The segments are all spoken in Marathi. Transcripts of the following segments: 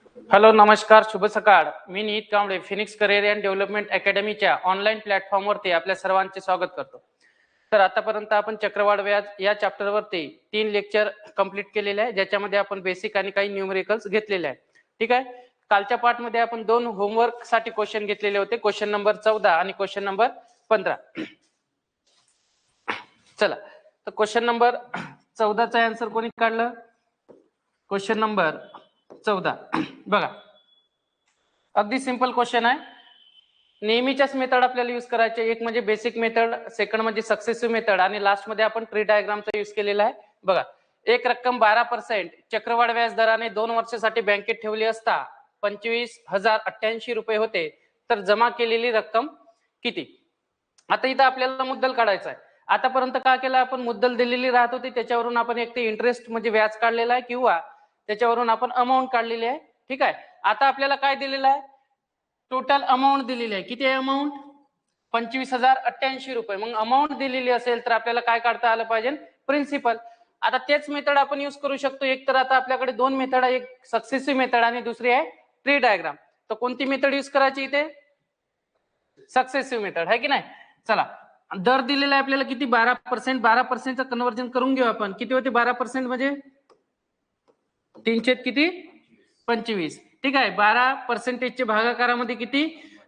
हॅलो, नमस्कार, शुभ सकाळ. मी Nihit Kamble, Phoenix Career and Development अकॅडमीच्या ऑनलाईन प्लॅटफॉर्मवरती आपल्या सर्वांचे स्वागत करतो. तर आतापर्यंत आपण चक्रवाढ व्याज या चॅप्टरवरती 3 लेक्चर कंप्लीट केलेले आहे, ज्याच्यामध्ये आपण बेसिक आणि काही न्यूमेरिकल्स घेतलेले आहे. ठीक आहे. कालच्या पार्टमध्ये आपण 2 होमवर्क साठी क्वेश्चन घेतलेले होते, क्वेश्चन नंबर 14 आणि क्वेश्चन नंबर 15. चला, तर क्वेश्चन नंबर 14चा आन्सर कोणी काढलं? क्वेश्चन नंबर 14 बघा, अगदी सिंपल क्वेश्चन आहे. नेहमीच्याच मेथड आपल्याला यूज करायचे. एक म्हणजे बेसिक मेथड, सेकंड म्हणजे सक्सेसिव्ह मेथड आणि लास्ट मध्ये आपण ट्री डायग्रामचा यूज केलेला आहे. बघा, एक रक्कम 12% चक्रवाढ व्याज दराने 2 वर्षासाठी बँकेत ठेवली असता 25,088 रुपये होते, तर जमा केलेली रक्कम किती? आता इथं आपल्याला मुद्दल काढायचा आहे. आतापर्यंत काय केलं आपण? मुद्दल दिलेली राहत होती, त्याच्यावरून आपण एक ते इंटरेस्ट म्हणजे व्याज काढलेला आहे किंवा त्याच्यावरून आपण अमाऊंट काढलेली आहे. ठीक आहे. आता आपल्याला काय दिलेलं आहे? टोटल अमाऊंट दिलेली आहे. किती आहे अमाऊंट? 25,088 रुपये. मग अमाऊंट दिलेली असेल तर आपल्याला काय काढता आलं पाहिजे? प्रिन्सिपल. आता तेच मेथड आपण यूज करू शकतो. एक तर आता आपल्याकडे 2 मेथड आहे, एक सक्सेसिव्ह मेथड आणि दुसरी आहे ट्री डायग्राम. तर कोणती मेथड यूज करायची इथे? सक्सेसिव्ह मेथड, आहे की नाही? चला, दर दिलेला आहे आपल्याला किती? 12%. 12%चं कन्व्हर्जन करून घेऊ आपण. किती होते 12% म्हणजे? 3 किती? 25. ठीक आहे. 12%चे भागाकारामध्ये किती?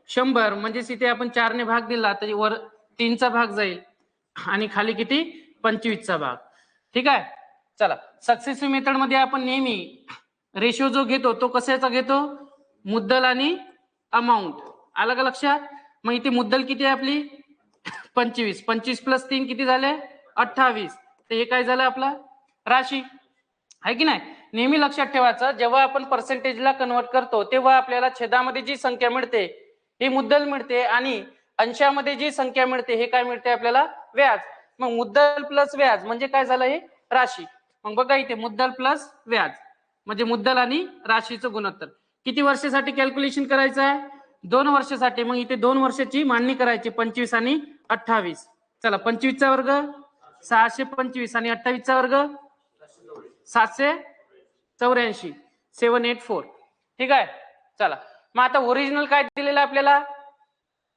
100. म्हणजे इथे आपण 4 ने भाग दिला तर वर 3चा भाग जाईल आणि खाली किती? 25चा भाग. ठीक आहे. चला, सक्सेसिव्ह मेथड मध्ये आपण नेहमी रेशो जो घेतो तो कशाचा घेतो? मुद्दल आणि अमाऊंट. आलं का लक्षात? मग इथे मुद्दल किती आहे आपली? 25. 25 प्लस 3 किती झाले? 28. तर हे काय झालं आपलं? राशी, आहे की नाही? नेहमी लक्षात ठेवायचं, जेव्हा आपण पर्सेंटेजला कन्वर्ट करतो तेव्हा आपल्याला छेदामध्ये जी संख्या मिळते ही मुद्दल मिळते आणि अंशामध्ये जी संख्या मिळते हे काय मिळते आपल्याला? व्याज. मग मुद्दल प्लस व्याज म्हणजे काय झालं? हे राशी. मग बघा इथे मुद्दल प्लस व्याज म्हणजे मुद्दल आणि राशीचं गुणोत्तर. किती वर्षासाठी कॅल्क्युलेशन करायचं आहे? 2 वर्षासाठी. मग इथे 2 वर्षाची मांडणी करायची, 25 आणि 28. चला, 25चा वर्ग 625 आणि 28चा वर्ग 784, 784. ठीक आहे. चला, मग आता ओरिजिनल काय दिलेलं आहे आपल्याला?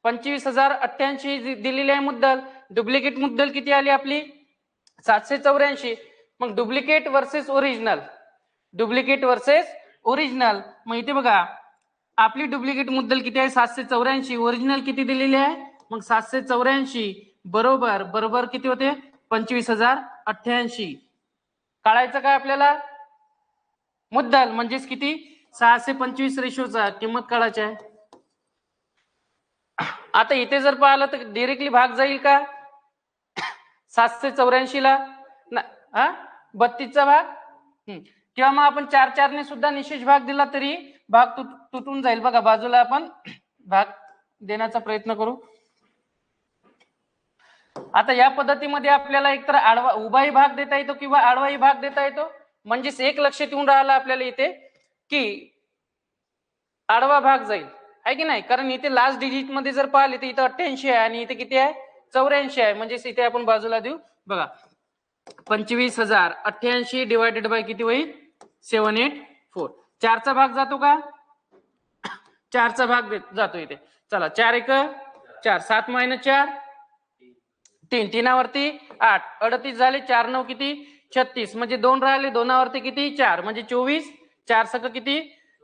25,088 दिलेली आहे मुद्दल. डुप्लिकेट मुद्दल किती आली आपली? 784. मग duplicate versus original, duplicate versus original. मग इथे बघा, आपली डुप्लिकेट मुद्दल किती आहे? 784. ओरिजिनल किती दिलेली आहे? मग 784 बरोबर बरोबर किती होते? 25,088. काढायचं काय आपल्याला? मुद्दल म्हणजेच किती? 625 रेशोचा किंमत काढायची आहे. आता इथे जर पाहिलं तर डायरेक्टली भाग जाईल का 784 ला? 32चा भाग. किंवा मग आपण 4 ने सुद्धा निशेष भाग दिला तरी भाग तुटून जाईल. बघा, बाजूला आपण भाग देण्याचा प्रयत्न करू. आता या पद्धतीमध्ये आपल्याला एकतर आडवा उभाही भाग देता येतो किंवा आडवाही भाग देता येतो. म्हणजेच एक लक्षात येऊन राहिलं आपल्याला इथे की आडवा भाग जाईल, आहे की नाही? कारण इथे लास्ट डिजिट मध्ये जर पाहिले तर इथे 88 आहे आणि इथे किती आहे? 84 आहे. म्हणजे इथे आपण बाजूला देऊ. बघा, 25,088 डिवायडेड बाय किती होईल? 784. 4चा भाग जातो का? 4चा भाग जातो इथे. चला, 4 1 4, 7 - 4 3, 3वरती 8, 38 झाले. 4 9 किती? 36. म्हणजे 2 राहिले, 2वरती किती? 4 म्हणजे 24. 4 सक किती?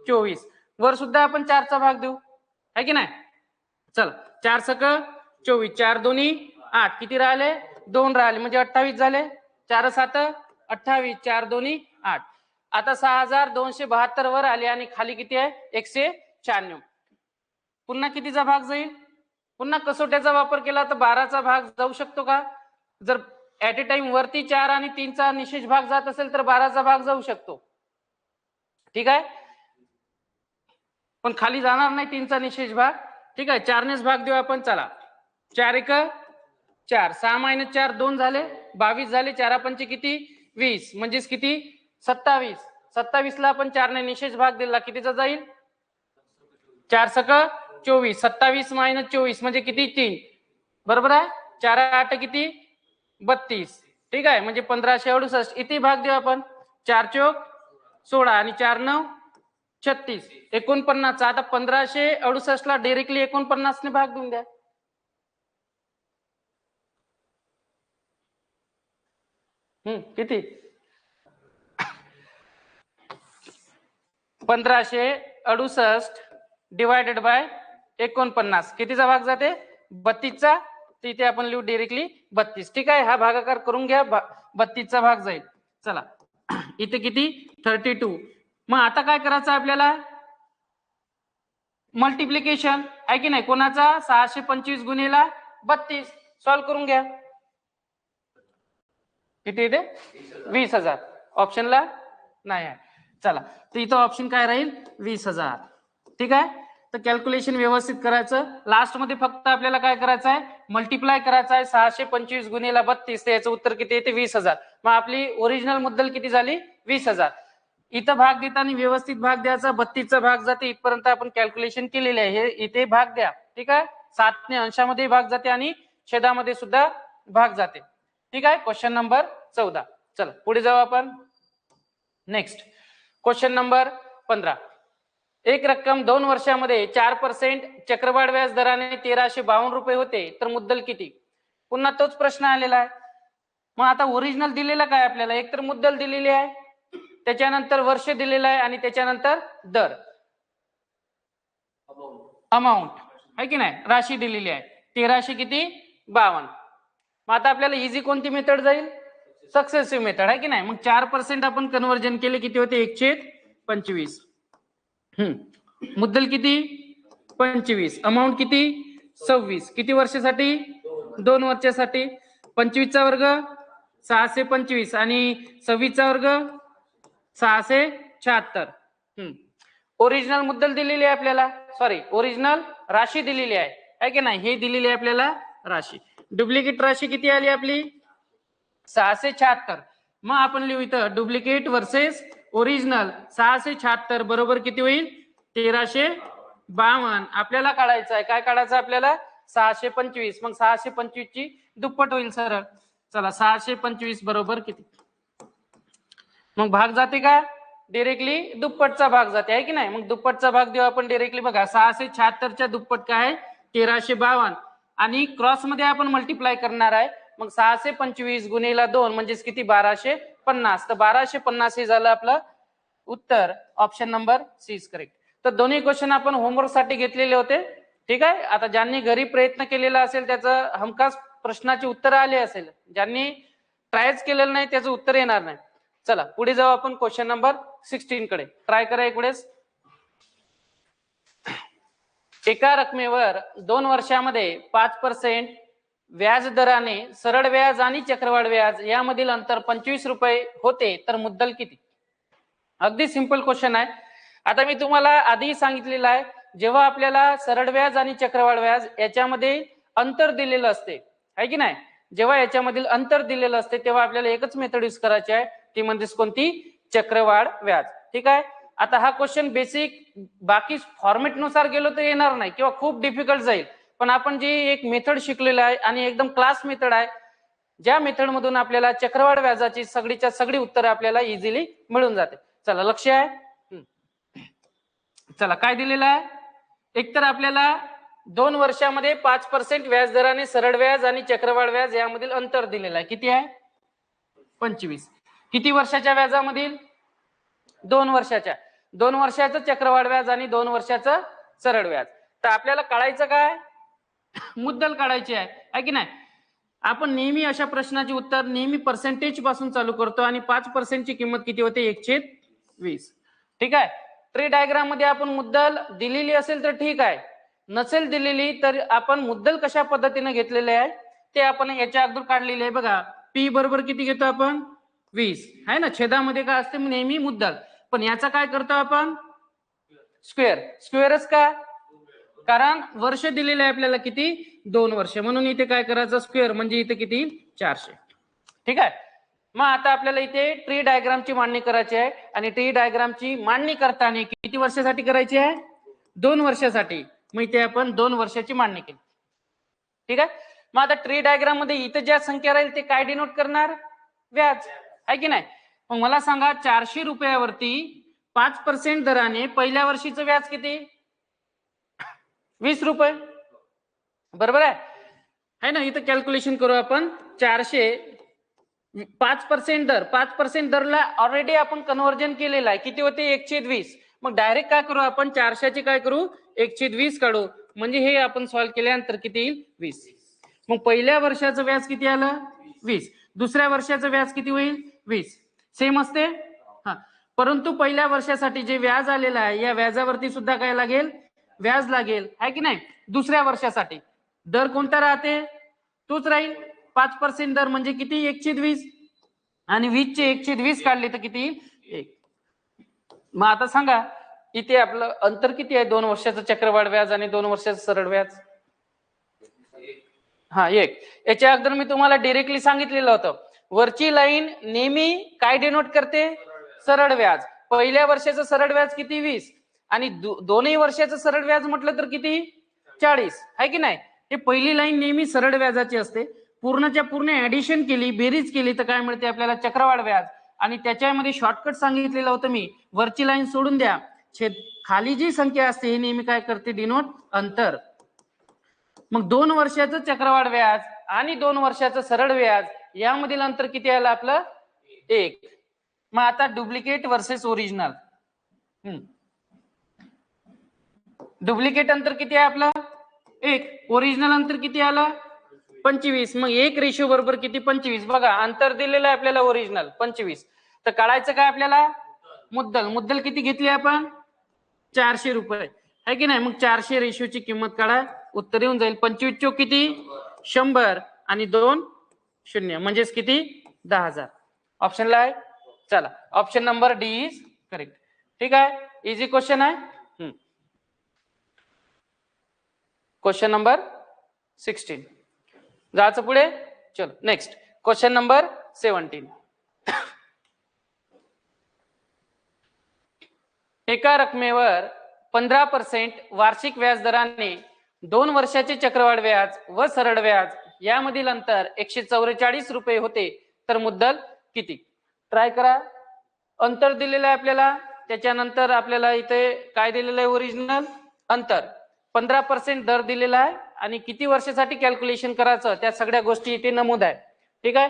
24. वर सुद्धा आपण 4चा भाग देऊ, आहे की नाही? चला, 4 सक 24, 4 दोन्ही 8, किती राहिले? 2 राहिले म्हणजे 28 झाले. 4 7 28, 4 दोन्ही 8. आता 6,272 वर आले आणि खाली किती आहे? 196. पुन्हा कितीचा भाग जाईल? पुन्हा कसोट्याचा वापर केला तर 12चा भाग जाऊ शकतो का? जर ऍट ए टाइम वरती 4 आणि 3चा निशेष भाग जात असेल तर 12चा भाग जाऊ शकतो. ठीक आहे. पण खाली जाणार नाही 3चा निशेष भाग. ठीक आहे. 4 नेच भाग देऊ आपण. चला, 4 1 4, 6 - 4 2 झाले, 22 झाले. 4 पंचे किती? 20. म्हणजेच किती? 27. 27 ला आपण 4 ने निशेष भाग दिला, कितीचा जाईल? 4 सक 24. 27 - 24 म्हणजे किती? 3. बरोबर आहे. 4 8 किती? 32. ठीक आहे. म्हणजे 1568. इथे भाग देऊ आपण. 4 चोक 16 आणि 4 9 36 49 आता 1568 ला डायरेक्टली 49 ने भाग देऊन द्या. किती 1568 डिवायडेड बाय 49 कितीचा भाग जाते 32चा. तिथे आपण लिहू डायरेक्टली 32. ठीक आहे, हा भागाकार करून घ्या. 32चा भाग जाईल. चला इथे किती 32. मग आता काय करायचं आपल्याला मल्टिप्लिकेशन आहे की नाही कोणाचा 625 गुणिला 32 सॉल्व्ह करून घ्या. किती येते 20,000. ऑप्शनला नाही आहे. चला तर इथं ऑप्शन काय राहील 20,000. ठीक आहे, तर कॅल्क्युलेशन व्यवस्थित करायचं. लास्ट मध्ये फक्त आपल्याला काय करायचं आहे मल्टिप्लाय करायचं आहे 625 गुणिला 32. तर याचं उत्तर किती येते 20,000. मग आपली ओरिजिनल मुद्दल किती झाली 20,000. इथं भाग देताना व्यवस्थित भाग द्यायचा. 32चा भाग जाते इथपर्यंत आपण कॅल्क्युलेशन केलेले आहे. हे इथे भाग द्या. ठीक आहे, 7 ने अंशामध्ये भाग जाते आणि छेदामध्ये सुद्धा भाग जाते. ठीक आहे, क्वेश्चन नंबर 14. चला पुढे जाऊ आपण. Next question number 15. एक रक्कम 2 वर्षामध्ये 4% चक्रवाढ व्याज दराने 1352 रुपये होते तर मुद्दल किती. पुन्हा तोच प्रश्न आलेला आहे. मग आता ओरिजिनल दिलेला काय आपल्याला एक तर मुद्दल दिलेली आहे, त्याच्यानंतर वर्ष दिलेलं आहे आणि त्याच्यानंतर दर अमाऊंट आहे की नाही राशी दिलेली आहे 1300 किती 52. मग आता आपल्याला इझी कोणती मेथड जाईल सक्सेसिव्ह मेथड आहे की नाही. मग 4% आपण कन्वर्जन केले किती होते 1/25. मुद्दल किती 25. अमाऊंट किती 26. किती वर्षासाठी 2 वर्षासाठी. 25चा वर्ग 625 आणि 26चा वर्ग 676. ओरिजिनल मुद्दल दिलेली आहे आपल्याला सॉरी ओरिजिनल राशी दिलेली आहे की नाही हे दिलेली आहे आपल्याला राशी. डुप्लिकेट राशी किती आली आपली 676. मग आपण लिहू इथं डुप्लिकेट वर्सेस ओरिजिनल 676 बरोबर किती होईल 1352. आपल्याला काढायचं आहे काय काढायचं आपल्याला 625. मग 625 ची दुप्पट होईल सरळ. चला 625 बरोबर किती. मग भाग जाते का डायरेक्टली दुप्पटचा भाग जाते आहे की नाही. मग दुप्पटचा भाग देऊ आपण डायरेक्टली. बघा 676च्या दुप्पट काय आहे 1352 आणि क्रॉस मध्ये आपण मल्टिप्लाय करणार आहे. मग 625 गुणिला 2 म्हणजेच किती 1250. तर 1250 हे झालं आपलं उत्तर. Option number c is correct. तर दोन्ही क्वेश्चन आपण होमवर्क साठी घेतलेले होते. ठीक आहे, आता ज्यांनी घरी प्रयत्न केलेला असेल त्याचं हमखास प्रश्नाची उत्तर आले असेल. ज्यांनी ट्रायच केलेलं नाही त्याचं उत्तर येणार नाही. चला पुढे जाऊ आपण क्वेश्चन नंबर 16 कडे. ट्राय करा एक वेळेस. एका रकमेवर 2 वर्षामध्ये 5% व्याज दराने सरळ व्याज आणि चक्रवाढ व्याज यामधील अंतर 25 रुपये होते तर मुद्दल किती. अगदी सिंपल क्वेश्चन आहे. आता मी तुम्हाला आधी सांगितलेलं आहे जेव्हा आपल्याला सरळ व्याज आणि चक्रवाढ व्याज याच्यामध्ये अंतर दिलेलं असते आहे की नाही. जेव्हा याच्यामधील अंतर दिलेलं असते तेव्हा आपल्याला एकच मेथड यूज करायची आहे ती म्हणजेच कोणती चक्रवाढ व्याज. ठीक आहे, आता हा क्वेश्चन बेसिक बाकी फॉर्मेट नुसार गेलो तर येणार नाही किंवा खूप डिफिकल्ट जाईल. पण आपण जी एक मेथड शिकलेलं आहे आणि एकदम क्लास मेथड आहे ज्या मेथड मधून आपल्याला चक्रवाढ व्याजाची सगळीच्या सगळी उत्तरे आपल्याला इझिली मिळून जाते. चला लक्ष आहे. चला काय दिलेलं आहे एकतर आपल्याला 2 वर्षामध्ये 5% व्याज दराने सरळ व्याज आणि चक्रवाढ व्याज यामधील अंतर दिलेलं आहे किती आहे 25. किती वर्षाच्या व्याजामधील 2 वर्षाच्या. 2 वर्षाचं चक्रवाढ व्याज आणि 2 वर्षाचं सरळ व्याज. तर आपल्याला काढायचं काय मुद्दल काढायची आहे की नाही. आपण नेहमी अशा प्रश्नाचे उत्तर नेहमी पर्सेंटेज पासून चालू करतो आणि 5% ची किंमत किती होते 1/20. ठीक आहे, ट्री डायग्राम मध्ये आपण मुद्दल दिलेली असेल तर ठीक आहे, नसेल दिलेली तर आपण मुद्दल कशा पद्धतीने घेतलेले आहे ते आपण याच्या अगोदर काढलेले आहे. बघा पी बरोबर किती घेतो आपण 20 आहे ना. छेदामध्ये काय असते नेहमी मुद्दल. पण याचा काय करतो आपण स्क्वेअर. स्क्वेअरच का कारण वर्ष दिलेले आहे आपल्याला किती 2 वर्ष म्हणून इथे काय करायचं स्क्वेअर म्हणजे इथे किती 400. ठीक आहे, मग आता आपल्याला इथे ट्री डायग्रामची मांडणी करायची आहे आणि ट्री डायग्रामची मांडणी करताना किती वर्षासाठी करायची आहे 2 वर्षासाठी. मग इथे आपण 2 वर्षाची मांडणी केली. ठीक आहे, मग आता ट्री डायग्राम मध्ये इथे ज्या संख्या राहील ते काय डिनोट करणार व्याज आहे की नाही. मग मला सांगा 400 रुपयावरती 5% दराने पहिल्या वर्षीचं व्याज किती? 20 रुपये. बरोबर आहे ना? इथं कॅल्क्युलेशन करू आपण. 400 5% दर, 5% दरला ऑलरेडी आपण कन्व्हर्जन केलेलं आहे. किती होते? 1/20. मग डायरेक्ट काय करू आपण? 400चे काय करू? 1/20 काढू. म्हणजे हे आपण सॉल्व्ह केल्यानंतर किती येईल? 20. मग पहिल्या वर्षाचं व्याज किती आलं? 20. दुसऱ्या वर्षाचं व्याज किती होईल? 20. सेम असते. हा, परंतु पहिल्या वर्षासाठी जे व्याज आलेलं आहे या व्याजावरती सुद्धा काय लागेल? व्याज लागेल, आहे की नाही? दुसऱ्या वर्षासाठी दर कोणता राहते? तोच राहील. 5% दर म्हणजे किती? 1/20. आणि 20 चे 1/20 काढले तर किती? 1. मग आता सांगा इथे आपलं अंतर किती आहे? 2 वर्षाचं चक्रवाढ व्याज आणि 2 वर्षाचं सरळ व्याज. हा, 1. याच्या अगोदर मी तुम्हाला डायरेक्टली सांगितलेलं होतं, वरची लाईन नेहमी काय डिनोट करते? सरळ व्याज. पहिल्या वर्षाचं सरळ व्याज किती? 20. आणि दोन्ही वर्षाचं सरळ व्याज म्हटलं तर किती? 40, आहे की नाही? हे पहिली लाईन नेहमी सरळ व्याजाची असते. पूर्णच्या पूर्ण ऍडिशन केली, बेरीज केली तर काय मिळते आपल्याला? चक्रवाढ व्याज. आणि त्याच्यामध्ये शॉर्टकट सांगितलेलं होतं मी, वरची लाईन सोडून द्या, खाली जी संख्या असते ही नेहमी काय करते? डिनोट अंतर. मग 2 वर्षाचं चक्रवाढ व्याज आणि 2 वर्षाचं सरळ व्याज यामधील अंतर किती आलं आपलं? 1. मग आता डुप्लिकेट वर्सेस ओरिजिनल. डुप्लिकेट अंतर किती आहे आपलं? 1. ओरिजिनल अंतर किती आलं? 25. मग 1 रेशो बरोबर किती? 25. बघा अंतर दिलेलं आहे आपल्याला ओरिजिनल 25. तर काढायचं काय आपल्याला? मुद्दल. मुद्दल किती घेतली आपण? 400 रुपये, आहे की नाही? मग 400 रेशोची किंमत काढा, उत्तर येऊन जाईल. 25 चोक किती? 100 आणि 2 0 म्हणजेच किती? 10,000. ऑप्शनला आहे. चला, option number D is correct. ठीक आहे, इझी क्वेश्चन आहे. Question number 16. जायचं पुढे. चलो नेक्स्ट क्वेश्चन नंबर 17. एका रकमेवर 15% वार्षिक व्याज दराने 2 वर्षाचे चक्रवाढ व्याज व सरळ व्याज यामधील अंतर 144 रुपये होते, तर मुद्दल किती? ट्राय करा. अंतर दिलेलं आहे आपल्याला, त्याच्यानंतर आपल्याला इथे काय दिलेलं आहे? ओरिजिनल अंतर. 15% दर दिलेला आहे आणि किती वर्षासाठी कॅल्क्युलेशन करायचं त्या सगळ्या गोष्टी इथे नमूद आहे. ठीक आहे.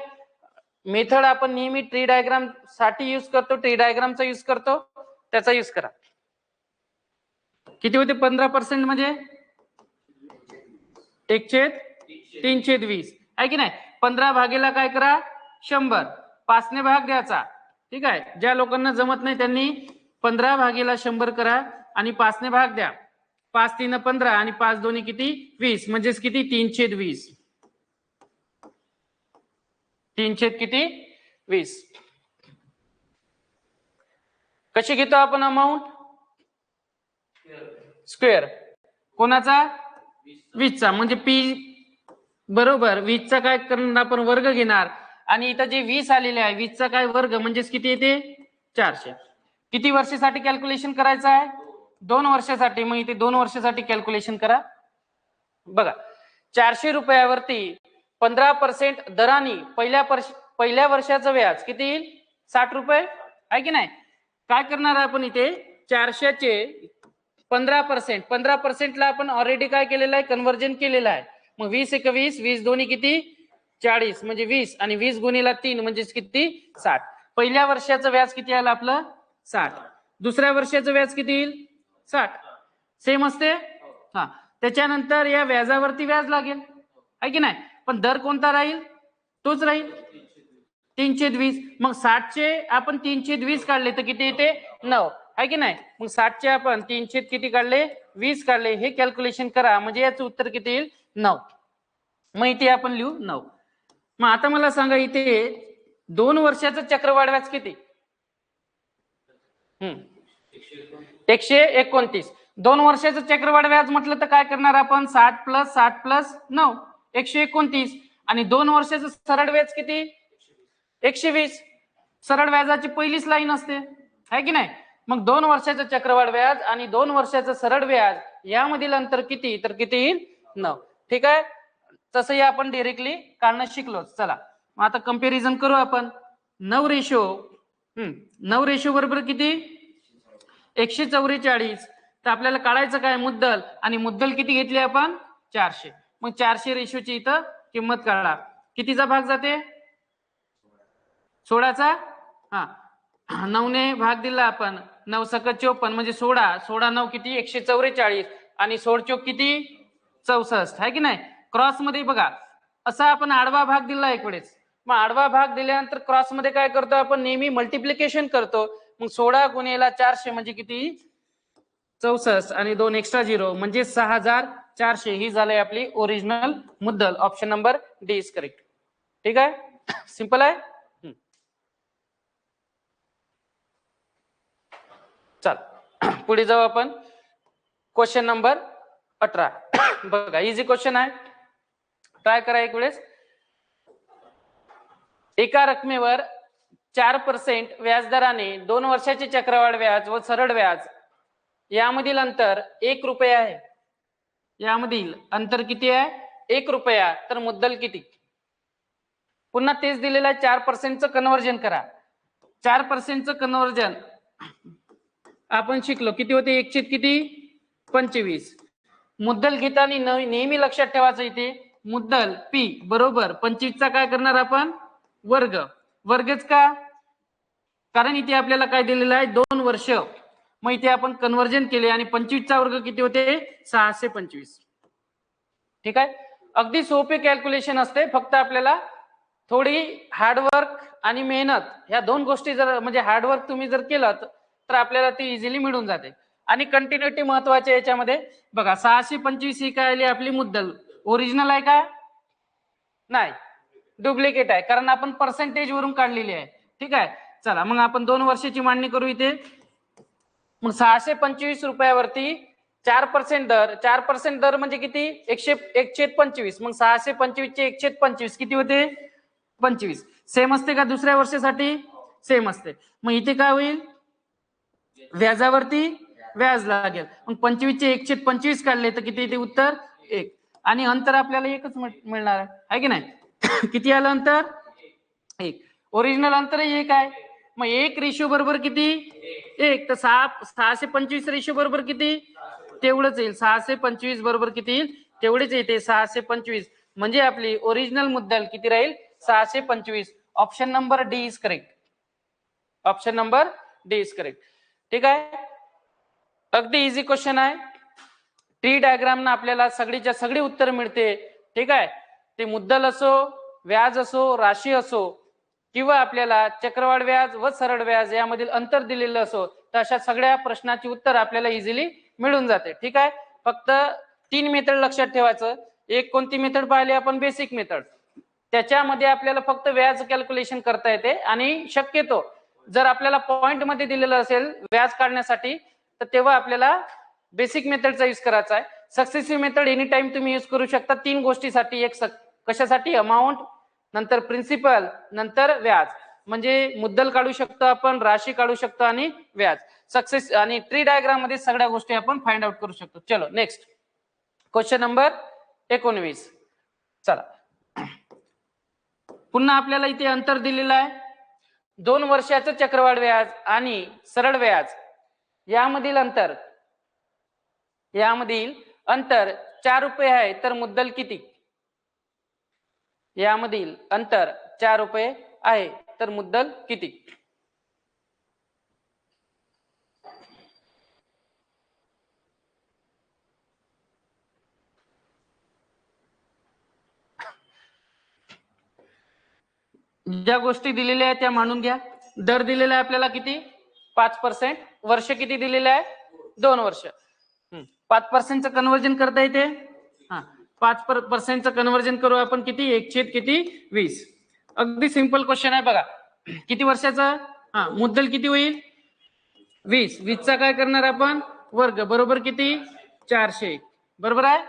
मेथड आपण नेहमी ट्री डायग्राम साठी युज करतो, ट्री डायग्रामचा युज करतो, त्याचा युज करा. किती होते 15% म्हणजे? 1/320, आहे की नाही? 15 भागेला काय करा? 100. 5 ने भाग द्यायचा. ठीक आहे, ज्या लोकांना जमत नाही त्यांनी 15 भागेला 100 करा आणि 5 ने भाग द्या. 5 3 15 आणि 5 2 किती? 20. म्हणजेच किती? 3/20. 3/20. कशी घेतो आपण अमाऊंट? स्क्वेअर. कोणाचा? 20चा. म्हणजे पी बरोबर 20चा काय करणार आपण? वर्ग घेणार. आणि इथं जे 20 आलेले आहे 20चा काय वर्ग म्हणजेच किती येते? 400. किती वर्षासाठी कॅल्क्युलेशन करायचं आहे? 2 वर्षासाठी. मग इथे 2 वर्षासाठी कॅल्क्युलेशन करा. बघा, 400 रुपयावरती 15% दराने पहिल्या वर्षाचं व्याज किती येईल? 60 रुपये, आहे की नाही? काय करणार आपण इथे? 400चे 15% ला आपण ऑलरेडी काय केलेलं आहे? कन्व्हर्जन केलेलं आहे. मग 20 × 20, 20 2 किती? 40. म्हणजे 20 आणि 20 गुणिला 3 म्हणजेच किती? 60. पहिल्या वर्षाचं व्याज किती आलं आपलं? 60. दुसऱ्या वर्षाचं व्याज किती येईल? 60. सेम असते. हा, त्याच्यानंतर या व्याजावरती व्याज लागेल, आहे की नाही? पण दर कोणता राहील? तोच राहील, 3/20. मग 60चे आपण 3/20 काढले तर किती येते? 9, आहे की नाही? मग 60चे आपण 3 किती काढले? 20 काढले. हे कॅल्क्युलेशन करा म्हणजे याचं उत्तर किती येईल? 9. मग इथे आपण लिहू 9. मग आता मला सांगा इथे 2 वर्षाचं चक्रवाढ व्याज किती? 129. 2 वर्षाचं चक्रवाढ व्याज म्हटलं तर काय करणार आपण? 60 + 60 + 9 129. आणि 2 वर्षाचं सरळ व्याज किती? 120. सरळ व्याजाची पहिलीच लाईन असते, आहे की नाही? मग 2 वर्षाचं चक्रवाढ व्याज आणि 2 वर्षाचं सरळ व्याज यामधील अंतर किती? तर किती येईल? 9. ठीक आहे, तसंही आपण डायरेक्टली काढणं शिकलो. चला मग आता कंपॅरिझन करू आपण. 9 रेशो बरोबर किती? 144, तर आपल्याला काढायचं काय मुद्दल, आणि मुद्दल किती घेतली आपण 400. मग 400 रेशोची इथं किंमत काढा. कितीचा भाग जाते 16चा. हा 9 ने भाग दिला आपण, 9 सकट 54 म्हणजे 16 9 किती 144 आणि 16 चोक किती 64 आहे की नाही. क्रॉस मध्ये बघा असा आपण आडवा भाग दिला एक वेळेस, मग आडवा भाग दिल्यानंतर क्रॉस मध्ये काय करतो आपण नेहमी मल्टिप्लिकेशन करतो. मग 16 गुणिले 400 म्हणजे किती 64 आणि 2 एक्स्ट्रा 0 म्हणजे 6400. ही झाली आपली ओरिजिनल मुद्दल. Option number D is correct. ठीक आहे, सिंपल आहे. चल पुढे जाऊ आपण. क्वेश्चन नंबर 18 बघा इझी क्वेश्चन आहे, ट्राय करा एक वेळेस. एका रकमेवर 4% व्याजदराने 2 वर्षाचे चक्रवाढ व्याज व सरळ व्याज यामधील अंतर 1 रुपया आहे. यामधील अंतर किती आहे 1 रुपया. तर मुद्दल किती. पुन्हा तेच दिलेलं आहे 4%चं कन्व्हर्जन करा. 4%चं कन्व्हर्जन आपण शिकलो किती होते 1 किती 25. मुद्दल घेताना नेहमी लक्षात ठेवायचं इथे मुद्दल पी बरोबर 25चा काय करणार आपण वर्ग. वर्गच का, कारण इथे आपल्याला काय दिलेलं आहे 2 वर्ष. मग इथे आपण कन्व्हर्जन केले आणि 25चा वर्ग किती होते 625. ठीक आहे, अगदी सोपे कॅल्क्युलेशन असते. फक्त आपल्याला थोडी हार्डवर्क आणि मेहनत ह्या दोन गोष्टी जर म्हणजे हार्डवर्क तुम्ही जर केलं तर आपल्याला ती इझिली मिळून जाते. आणि कंटिन्युटी महत्वाची याच्यामध्ये बघा 625 ही काय आली आपली मुद्दल. ओरिजिनल आहे का नाही, डुप्लिकेट आहे, कारण आपण पर्सेंटेज वरून काढलेली आहे. ठीक आहे, चला मग आपण 2 वर्षाची मांडणी करू इथे. मग 625 रुपयावरती 4% दर, 4% दर म्हणजे किती 1/25. मग 625 चे 1/25 किती होते 25. सेम असते का दुसऱ्या वर्षासाठी सेम असते. मग इथे काय होईल व्याजावरती व्याज लागेल. मग 25 चे 1/25 काढले तर किती येते उत्तर 1. आणि अंतर आपल्याला एकच मिळणार आहे की नाही किती आलं अंतर 1. ओरिजिनल अंतर 1 आहे. मग 1 रेशो बरोबर किती 1. तर 625 रेशो बरोबर किती तेवढंच येईल. 625 बरोबर किती येईल तेवढेच येते 625. म्हणजे आपली ओरिजिनल मुद्दल किती राहील 625. Option number D is correct. Option number D is correct. ठीक आहे, अगदी इझी क्वेश्चन आहे. ट्री डायग्राम ना आपल्याला सगळीच्या सगळी उत्तर मिळते. ठीक आहे, ते मुद्दल असो व्याज असो राशी असो किंवा आपल्याला चक्रवाढ व्याज व सरळ व्याज यामधील अंतर दिलेलं असो, तर अशा सगळ्या प्रश्नाची उत्तर आपल्याला इझिली मिळून जाते. ठीक आहे, फक्त 3 मेथड लक्षात ठेवायचं. एक कोणती मेथड पाहिली आपण बेसिक मेथड. त्याच्यामध्ये आपल्याला फक्त व्याज कॅल्क्युलेशन करता येते आणि शक्यतो जर आपल्याला पॉइंट मध्ये दिलेलं असेल व्याज काढण्यासाठी तर तेव्हा आपल्याला बेसिक मेथडचा यूज करायचा आहे. सक्सेसिव्ह मेथड एनी टाइम तुम्ही यूज करू शकता 3 गोष्टीसाठी. एक कशासाठी अमाऊंट, नंतर प्रिन्सिपल, नंतर व्याज. म्हणजे मुद्दल काढू शकतो आपण, राशी काढू शकतो आणि व्याज. सक्सेस आणि ट्री डायग्राम मध्ये सगळ्या गोष्टी आपण फाइंड आउट करू शकतो. चलो नेक्स्ट क्वेश्चन नंबर 19. चला पुन्हा आपल्याला इथे अंतर दिलेलं आहे 2 वर्षाचं चक्रवाढ व्याज आणि सरळ व्याज यामधील अंतर 4 रुपये आहे. तर मुद्दल किती. यामधील अंतर 4 रुपये आहे तर मुद्दल किती. ज्या गोष्टी दिलेल्या आहेत त्या मांडून घ्या. दर दिलेला आहे आपल्याला किती 5%. वर्ष किती दिलेले आहे 2 वर्ष. 5%चं कन्व्हर्जन करता येते. 5%चं कन्व्हर्जन करू आपण किती 1/20. अगदी सिंपल क्वेश्चन आहे बघा. किती वर्षाचा मुद्दल किती होईल 20. 20चा काय करणार आपण वर्ग बरोबर किती 400 बरोबर आहे.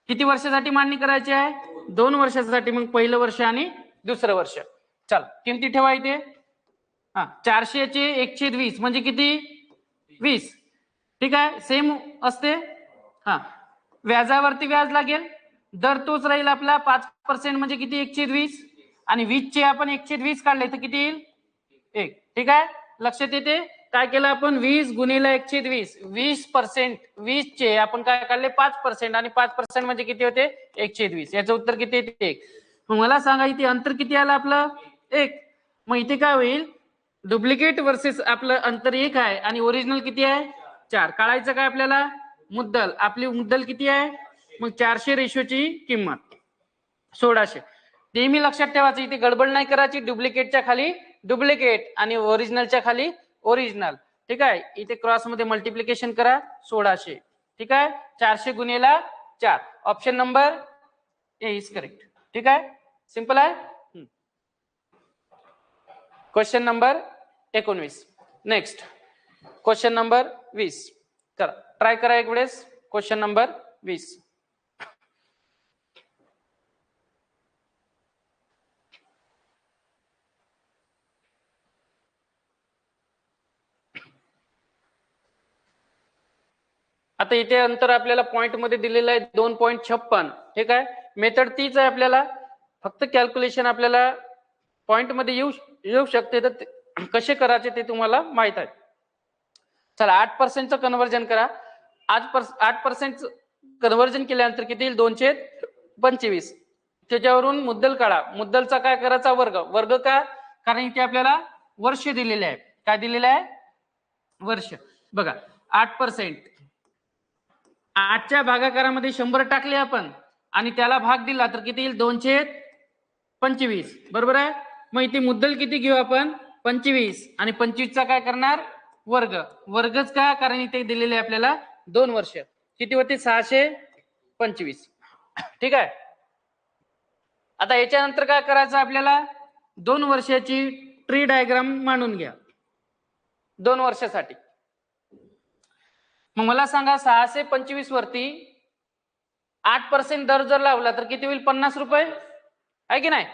किती वर्षासाठी मांडणी करायची आहे 2 वर्षासाठी. मग पहिलं वर्ष आणि दुसरं वर्ष. चल किमती ठेवा इथे. 400 चे 1/20 म्हणजे किती 20. ठीक आहे, सेम असते. व्याजावरती व्याज लागेल. दर तोच राहील आपला 5% म्हणजे किती 1/20 आणि 20 चे आपण 1/20 काढले तर किती येईल 1. ठीक आहे, लक्षात येते. काय केलं आपण 20 गुणिले 120 20%, 20 चे आपण काय काढले 5% आणि 5% म्हणजे किती होते 120. याचं उत्तर किती येते 1. मग मला सांगा इथे अंतर किती आलं आपलं 1. मग इथे काय होईल डुप्लिकेट वर्सेस आपलं अंतर 1 आहे आणि ओरिजिनल किती आहे 4. काढायचं काय आपल्याला मुद्दल. आपली मुद्दल किती आहे मग 400 रेशोची किंमत 1600. नेहमी लक्षात ठेवायचं इथे गडबड नाही करायची. डुप्लिकेटच्या खाली डुप्लिकेट आणि ओरिजिनलच्या खाली ओरिजिनल. ठीक आहे. इथे क्रॉस मध्ये मल्टिप्लिकेशन करा 1600. ठीक आहे. 400 गुणिले 4. Option number A is correct. ठीक आहे. सिंपल आहे. Question number 19. Next question number 20. चला ट्राय करा एक वेळेस. Question number 20. आता इथे अंतर आपल्याला पॉइंट मध्ये दिलेलं आहे 2.56. ठीक आहे. मेथड तीच आहे आपल्याला. फक्त कॅल्क्युलेशन आपल्याला पॉइंट मध्ये येऊ शकते. तर कसे करायचे ते तुम्हाला माहित आहे. चला 8% कन्वर्जन करा. 8% कन्वर्जन केल्यानंतर किती येईल 225. त्याच्यावरून मुद्दल काढा. मुद्दलचा काय करायचा वर्ग. वर्ग का कारण इथे आपल्याला वर्ष दिलेले आहे. काय दिलेलं आहे वर्ष. बघा 8%. 8च्या भागाकारामध्ये 100 टाकले आपण आणि त्याला भाग दिला तर किती येईल 225. बरोबर आहे. मग इथे मुद्दल किती घेऊ आपण 25 आणि 25चा काय करणार वर्ग. वर्गच का कारण इथे दिलेले आपल्याला 2 वर्ष. किती होते 625. ठीक आहे. आता याच्यानंतर काय करायचं आपल्याला 2 वर्षाची ट्री डायग्राम मांडून घ्या 2 वर्षासाठी. मग मला सांगा 625 वरती 8% दर जर लावला तर किती होईल 50 रुपये आहे की नाही.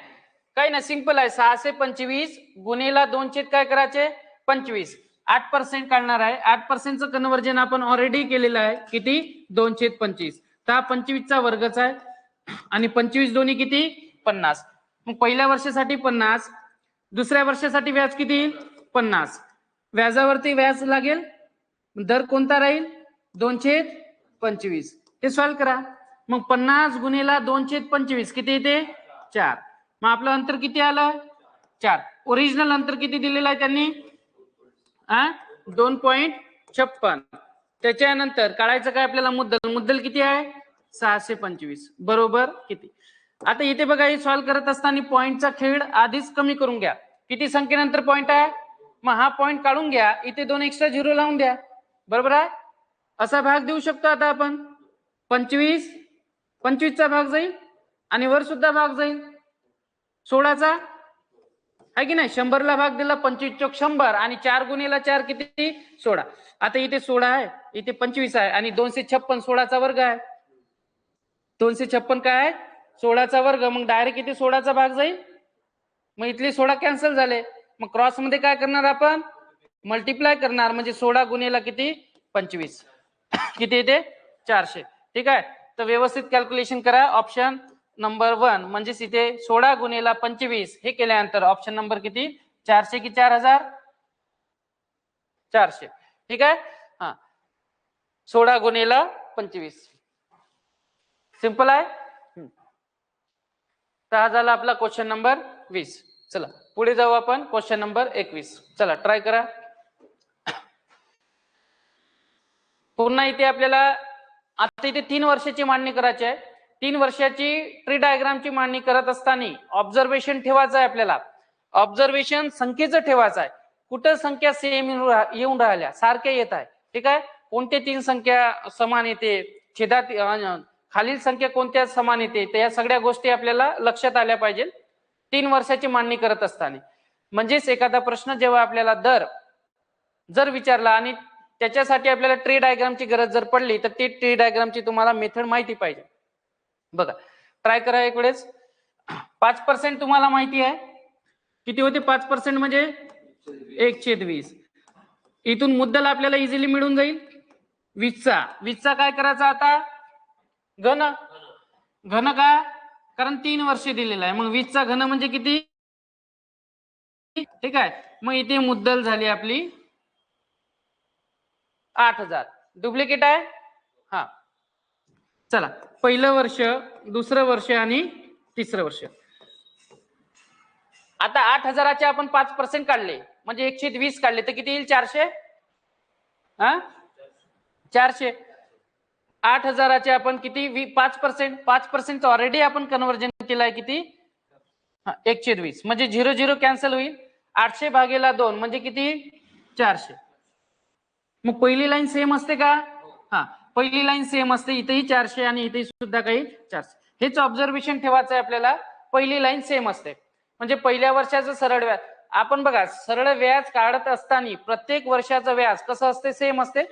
काही नाही सिंपल आहे. 625 गुणिले 2 काय करायचे 25. 8% काढणार आहे. 8%चं कन्वर्जन आपण ऑलरेडी केलेलं आहे. किती 225. तर हा 25चा वर्गच आहे आणि 25 दोन्ही किती 50. मग पहिल्या वर्षासाठी 50. दुसऱ्या वर्षासाठी व्याज किती येईल 50. व्याजावरती व्याज लागेल. दर कोणता राहील 225. हे सॉल्व करा. मग 50 गुणिले 225 किती येते 4. मग आपलं अंतर किती आलं 4. ओरिजिनल अंतर किती दिलेलं आहे त्यांनी 2.56. त्याच्यानंतर काढायचं काय आपल्याला मुद्दल. मुद्दल किती आहे 625 बरोबर किती. आता इथे बघा हे सॉल्व करत असताना पॉइंटचा खेळ आधीच कमी करून घ्या. किती संख्येनंतर पॉइंट आहे मग हा पॉइंट काढून घ्या. इथे 2 एक्स्ट्रा झिरो लावून द्या. बरोबर आहे. असा भाग देऊ शकतो. आता आपण 25चा भाग जाईल आणि वर सुद्धा भाग जाईल 16चा आहे की नाही. 100ला भाग दिला 25 चोक 100 आणि 4 गुणिले 4 किती 16. आता इथे 16 आहे इथे 25 आहे आणि 256 16चा वर्ग आहे. 256 काय आहे 16चा वर्ग. मग डायरेक्ट इथे 16चा भाग जाईल. मग इथले 16 कॅन्सल झाले. मग क्रॉस मध्ये काय करणार आपण मल्टिप्लाय करणार म्हणजे 16 गुणिले किती 25 किती येते 400. ठीक आहे. तर व्यवस्थित कॅल्क्युलेशन करा. ऑप्शन नंबर 1 म्हणजे इथे 16 गुणिले 25 हे केल्यानंतर ऑप्शन नंबर किती 400 की 4000 400. ठीक आहे. हा 16 गुणिले 25 सिंपल आहे. तर हा झाला आपला क्वेश्चन नंबर 20. चला पुढे जाऊ आपण क्वेश्चन नंबर 21. चला ट्राय करा. पुन्हा इथे आपल्याला आता इथे 3 वर्षाची मांडणी करायची आहे. 3 वर्षाची ट्री डायग्रामची मांडणी करत असताना ऑब्झर्वेशन ठेवायचं आहे आपल्याला. ऑब्झर्वेशन संख्येचं ठेवायचं आहे. कुठं संख्या सेम येऊन राहिल्या सारख्या येत आहे. ठीक आहे. कोणते 3 संख्या समान येते छेदात खालील संख्या कोणत्या समान येते तर या सगळ्या गोष्टी आपल्याला लक्षात आल्या पाहिजे 3 वर्षाची मांडणी करत असताना. म्हणजेच एखादा प्रश्न जेव्हा आपल्याला दर जर विचारला आणि त्याच्यासाठी आपल्याला ट्री डायग्रामची गरज जर पडली तर ती ट्री डायग्रामची तुम्हाला मेथड माहिती पाहिजे. बघा ट्राय करा एक वेळेस. 5% तुम्हाला माहिती आहे किती होते 5% म्हणजे 1/20. इथून मुद्दल आपल्याला इझिली मिळून जाईल 20चा काय करायचा आता घन. घन का कारण 3 वर्ष दिलेला आहे. मग 20चा घन म्हणजे किती. ठीक आहे. मग इथे मुद्दल झाली आपली 8,000 डुप्लिकेट आहे. हा चला, पहिलं वर्ष, दुसरं वर्ष आणि तिसरं वर्ष. आता 8,000चे आपण 5% काढले म्हणजे 120 काढले तर किती येईल? 400. हा 400. 8,000चे आपण किती? 5%. 5% ऑलरेडी आपण कन्वर्जन केलाय किती? 120 म्हणजे 0 0 कॅन्सल होईल. 800 भागेला 2 म्हणजे किती? 400. मग पहिली लाईन सेम असते का? हा पहिली लाईन सेम असते. इथेही 400 आणि इथे सुद्धा काही 400. हेच ऑब्झर्वेशन ठेवायचं आहे आपल्याला. पहिली लाईन सेम असते म्हणजे पहिल्या वर्षाचं सरळ व्याज. आपण बघा सरळ व्याज काढत असताना प्रत्येक वर्षाचं व्याज कसं असते? सेम असते.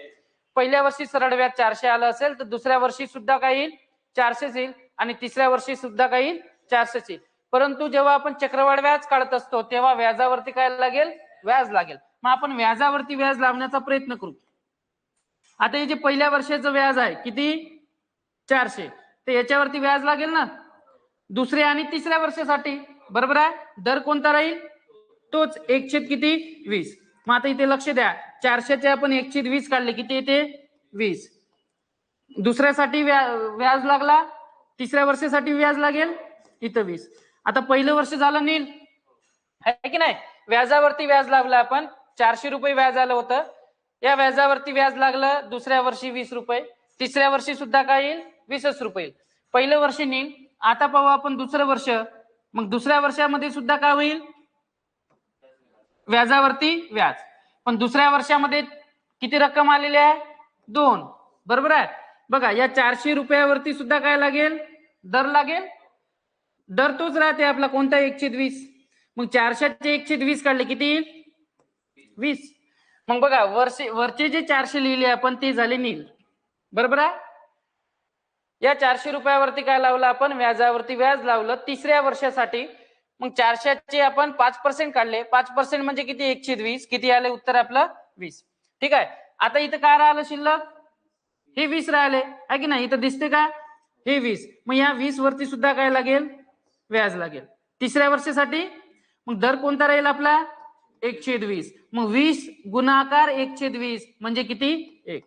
पहिल्या वर्षी सरळ व्याज 400 आलं असेल तर दुसऱ्या वर्षी सुद्धा काही येईल 400 येईल आणि तिसऱ्या वर्षी सुद्धा काही येईल 400 येईल. परंतु जेव्हा आपण चक्रवाढ व्याज काढत असतो तेव्हा व्याजावरती काय लागेल? व्याज लागेल. मग आपण व्याजावरती व्याज लावण्याचा प्रयत्न करू. आता हे जे पहिल्या वर्षाचं व्याज आहे किती? 400. तर याच्यावरती व्याज लागेल ना दुसऱ्या आणि तिसऱ्या वर्षासाठी. बरोबर आहे. दर कोणता राहील? तोच 1/20. मग आता इथे लक्ष द्या, 400चे आपण 1/20 काढले किती येते? 20. दुसऱ्यासाठी व्याज लागला, तिसऱ्या वर्षासाठी व्याज लागेल इथं 20. आता पहिलं वर्ष झालं नील आहे की नाही? व्याजावरती व्याज लागलं आपण 400 रुपये व्याज आलं होतं. या व्याजावरती व्याज लागलं दुसऱ्या वर्षी 20 रुपये, तिसऱ्या वर्षी सुद्धा काय येईल? 20 रुपये. पहिलं वर्ष नील. आता पाहू आपण दुसरं वर्ष. मग दुसऱ्या वर्षामध्ये सुद्धा काय होईल? व्याजावरती व्याज. पण दुसऱ्या वर्षामध्ये किती रक्कम आलेली आहे? 2. बरोबर आहे. बघा या 400 रुपयावरती सुद्धा काय लागेल? दर लागेल. दर तोच राहते आपला कोणता? 120. मग 400चे 120 काढले किती? 20. मग बघा वरचे जे 400 लिहिले आपण ते झाले नील. बरोबर आहे. या 400 रुपयावरती काय लावलं आपण? व्याजावरती व्याज लावलं तिसऱ्या वर्षासाठी. मग 400चे आपण 5% काढले. 5% म्हणजे किती? 120. किती आले उत्तर आपलं? 20. ठीक आहे. आता इथं काय राहिलं शिल्लक? हे 20 राहिले आहे की नाही? इथं दिसते का? हे 20. मग या 20 वरती सुद्धा काय लागेल? व्याज लागेल. तिसऱ्या वर्षासाठी मग दर कोणता राहील आपला? 120. मग 20 गुणाकार 120 म्हणजे किती? 1.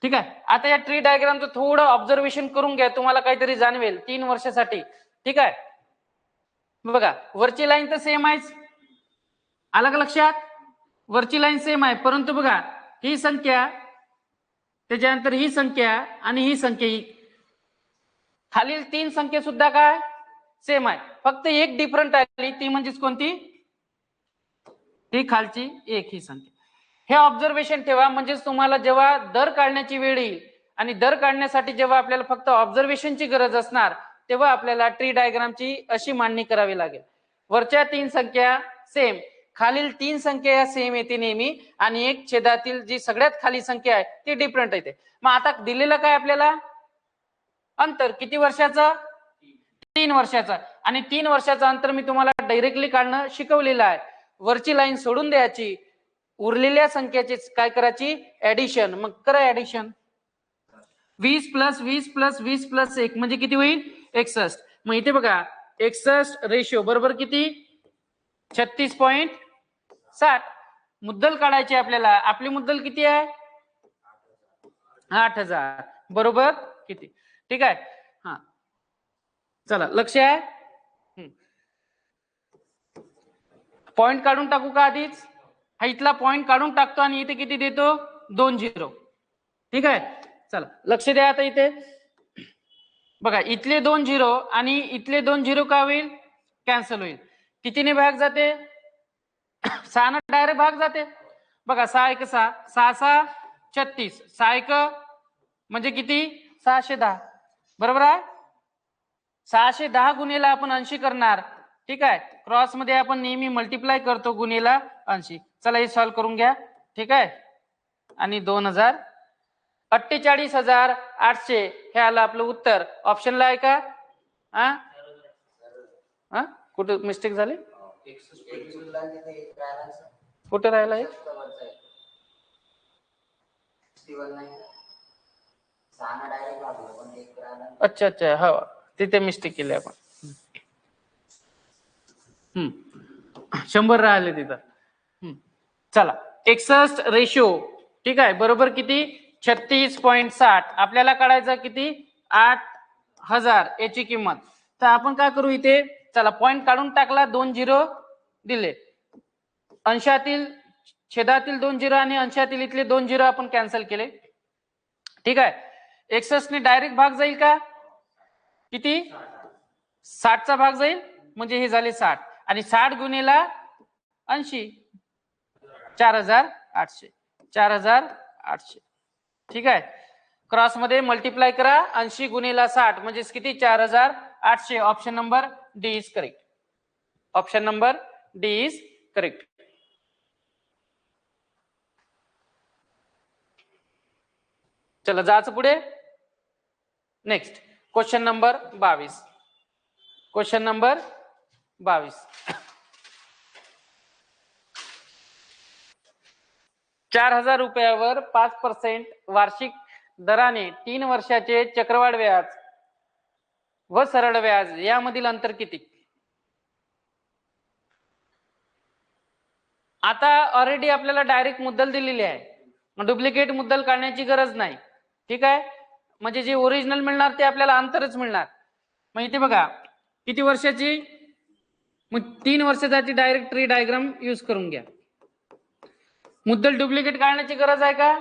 ठीक आहे. आता या ट्री डायग्रामचं थोडं ऑब्झर्वेशन करून घ्या, तुम्हाला काहीतरी जाणवेल 3 वर्षासाठी. ठीक आहे. बघा वरची लाईन तर सेम आहेच. आलं का लक्षात? वरची लाईन सेम आहे परंतु बघा ही संख्या, त्याच्यानंतर ही संख्या आणि ही संख्या, खालील 3 संख्या सुद्धा काय सेम आहे. फक्त एक डिफरंट आली ती म्हणजेच कोणती? ही खालची एक ही संख्या. हे ऑब्झर्वेशन ठेवा म्हणजेच तुम्हाला जेव्हा दर काढण्याची वेळ येईल आणि दर काढण्यासाठी जेव्हा आपल्याला फक्त ऑब्झर्वेशनची गरज असणार तेव्हा आपल्याला ट्री डायग्रामची अशी मांडणी करावी लागेल. वरच्या 3 संख्या सेम, खालील 3 संख्या या सेम येते नेहमी आणि एक छेदातील जी सगळ्यात खाली संख्या आहे ती डिफरंट येते. मग आता दिलेलं काय आपल्याला? अंतर किती वर्षाचं? 3 वर्षाचं. आणि 3 वर्षाचं अंतर मी तुम्हाला डायरेक्टली काढणं शिकवलेलं आहे. वरची लाईन सोडून द्यायची, उरलेल्या संख्येची काय करायची? ऍडिशन. मग करा ऍडिशन. 20 + 20 + 20 + 1 म्हणजे किती होईल? 61. मग इथे बघा 61 रेशो बरोबर किती? 36.60. मुद्दल काढायची आपल्याला. आपली मुद्दल किती आहे? 8,000 बरोबर किती? ठीक आहे. हा चला लक्ष आहे. पॉइंट काढून टाकू का आधीच? हा इथला पॉइंट काढून टाकतो आणि इथे किती देतो? 2 0. ठीक आहे. चला लक्ष द्या. आता इथे बघा इथले 2 0 आणि इथले 2 0 का होईल? कॅन्सल होईल. कितीने भाग जाते? 6 ने डायरेक्ट भाग जाते. बघा 6 1 6, 6 6 36, 6 1 म्हणजे किती? 610. बरोबर आहे. 610 गुणेला आपण 80 करणार. ठीक आहे. क्रॉस मध्ये आपण नेहमी मल्टिप्लाय करतो गुणेला 80. चला हे सॉल्व्ह करून घ्या. ठीक आहे. आणि 2000 48,800 हे आलं आपलं उत्तर. ऑप्शनला आहे का? हा कुठे मिस्टेक झाली? कुठे राहिला आहे? अच्छा अच्छा हो तिथे मिस्टेक केली आपण. 100 राहिले तिथं. चला 61 रेशो ठीक आहे, बरोबर किती 36.60. आपल्याला काढायचं किती 8,000 याची किंमत. तर आपण काय करू इथे, चला पॉइंट काढून टाकला, 2 झिरो दिले, अंशातील छेदातील 2 झिरो आणि अंशातील इथले 2 झिरो आपण कॅन्सल केले. ठीक आहे, 61 ने डायरेक्ट भाग जाईल का, किती 60 चा भाग जाईल, म्हणजे हे झाले 60 आणि 60 गुणेला 80 4,800 4,800. ठीक आहे, क्रॉस मध्ये मल्टिप्लाय करा, 80 गुणेला 60 म्हणजे किती 4,800. Option number D is correct. Option number D is correct. चला जायचं पुढे. Next question number 22. Question number 22. 4,000 रुपयावर 5% वार्षिक दराने 3 वर्षाचे चक्रवाढ व्याज व सरळ व्याज यामधील अंतर किती. आता ऑलरेडी आपल्याला डायरेक्ट मुद्दल दिलेली आहे, डुप्लिकेट मुद्दल काढण्याची गरज नाही. ठीक आहे, म्हणजे जे ओरिजिनल मिळणार ते आपल्याला अंतरच मिळणार. मग इथे बघा किती वर्षाची, मग 3 वर्षासाठी डायरेक्ट ट्री डायग्राम यूज करून घ्या. मुद्दल डुप्लिकेट काढण्याची गरज आहे का,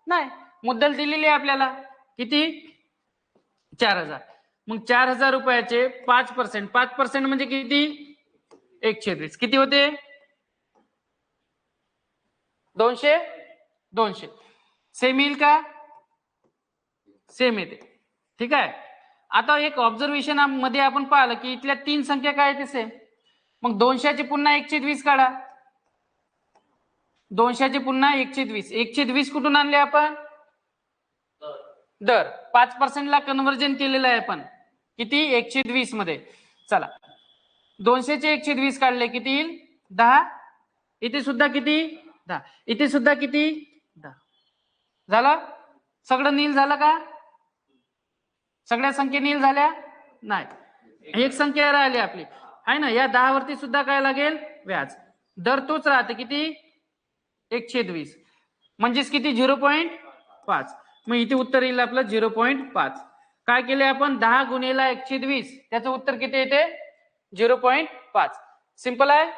नाही. मुद्दल दिलेली आहे आपल्याला किती 4,000. मग 4,000 रुपयाचे 5%, 5% म्हणजे किती 1/20, किती होते 200. 200 सेम येईल का, सेम येते. ठीक आहे, आता एक ऑब्झर्वेशन मध्ये आपण पाहिलं की इथल्या 3 संख्या काय येते सेम. मग 200ची पुन्हा 120 काढा, 200ची पुन्हा 120. 120 कुठून आणले आपण, दर 5% ला कन्व्हर्जन केलेलं आहे आपण, किती 120 मध्ये. चला 200चे 120 काढले किती येईल 10. इथे सुद्धा किती 10, इथे सुद्धा किती 10. झालं सगळं नील झालं का, सगळ्या संख्या नील झाल्या नाही, एक संख्या राहिली आपली आहे ना. या 10 वरती सुद्धा काय लागेल व्याज, दर तोच राहते किती 120, म्हणजेच किती 0.5. मग इथे उत्तर येईल आपलं 0.5. काय केले आपण 10 गुणेला 120, त्याचं उत्तर किती येते 0.5. सिंपल आहे,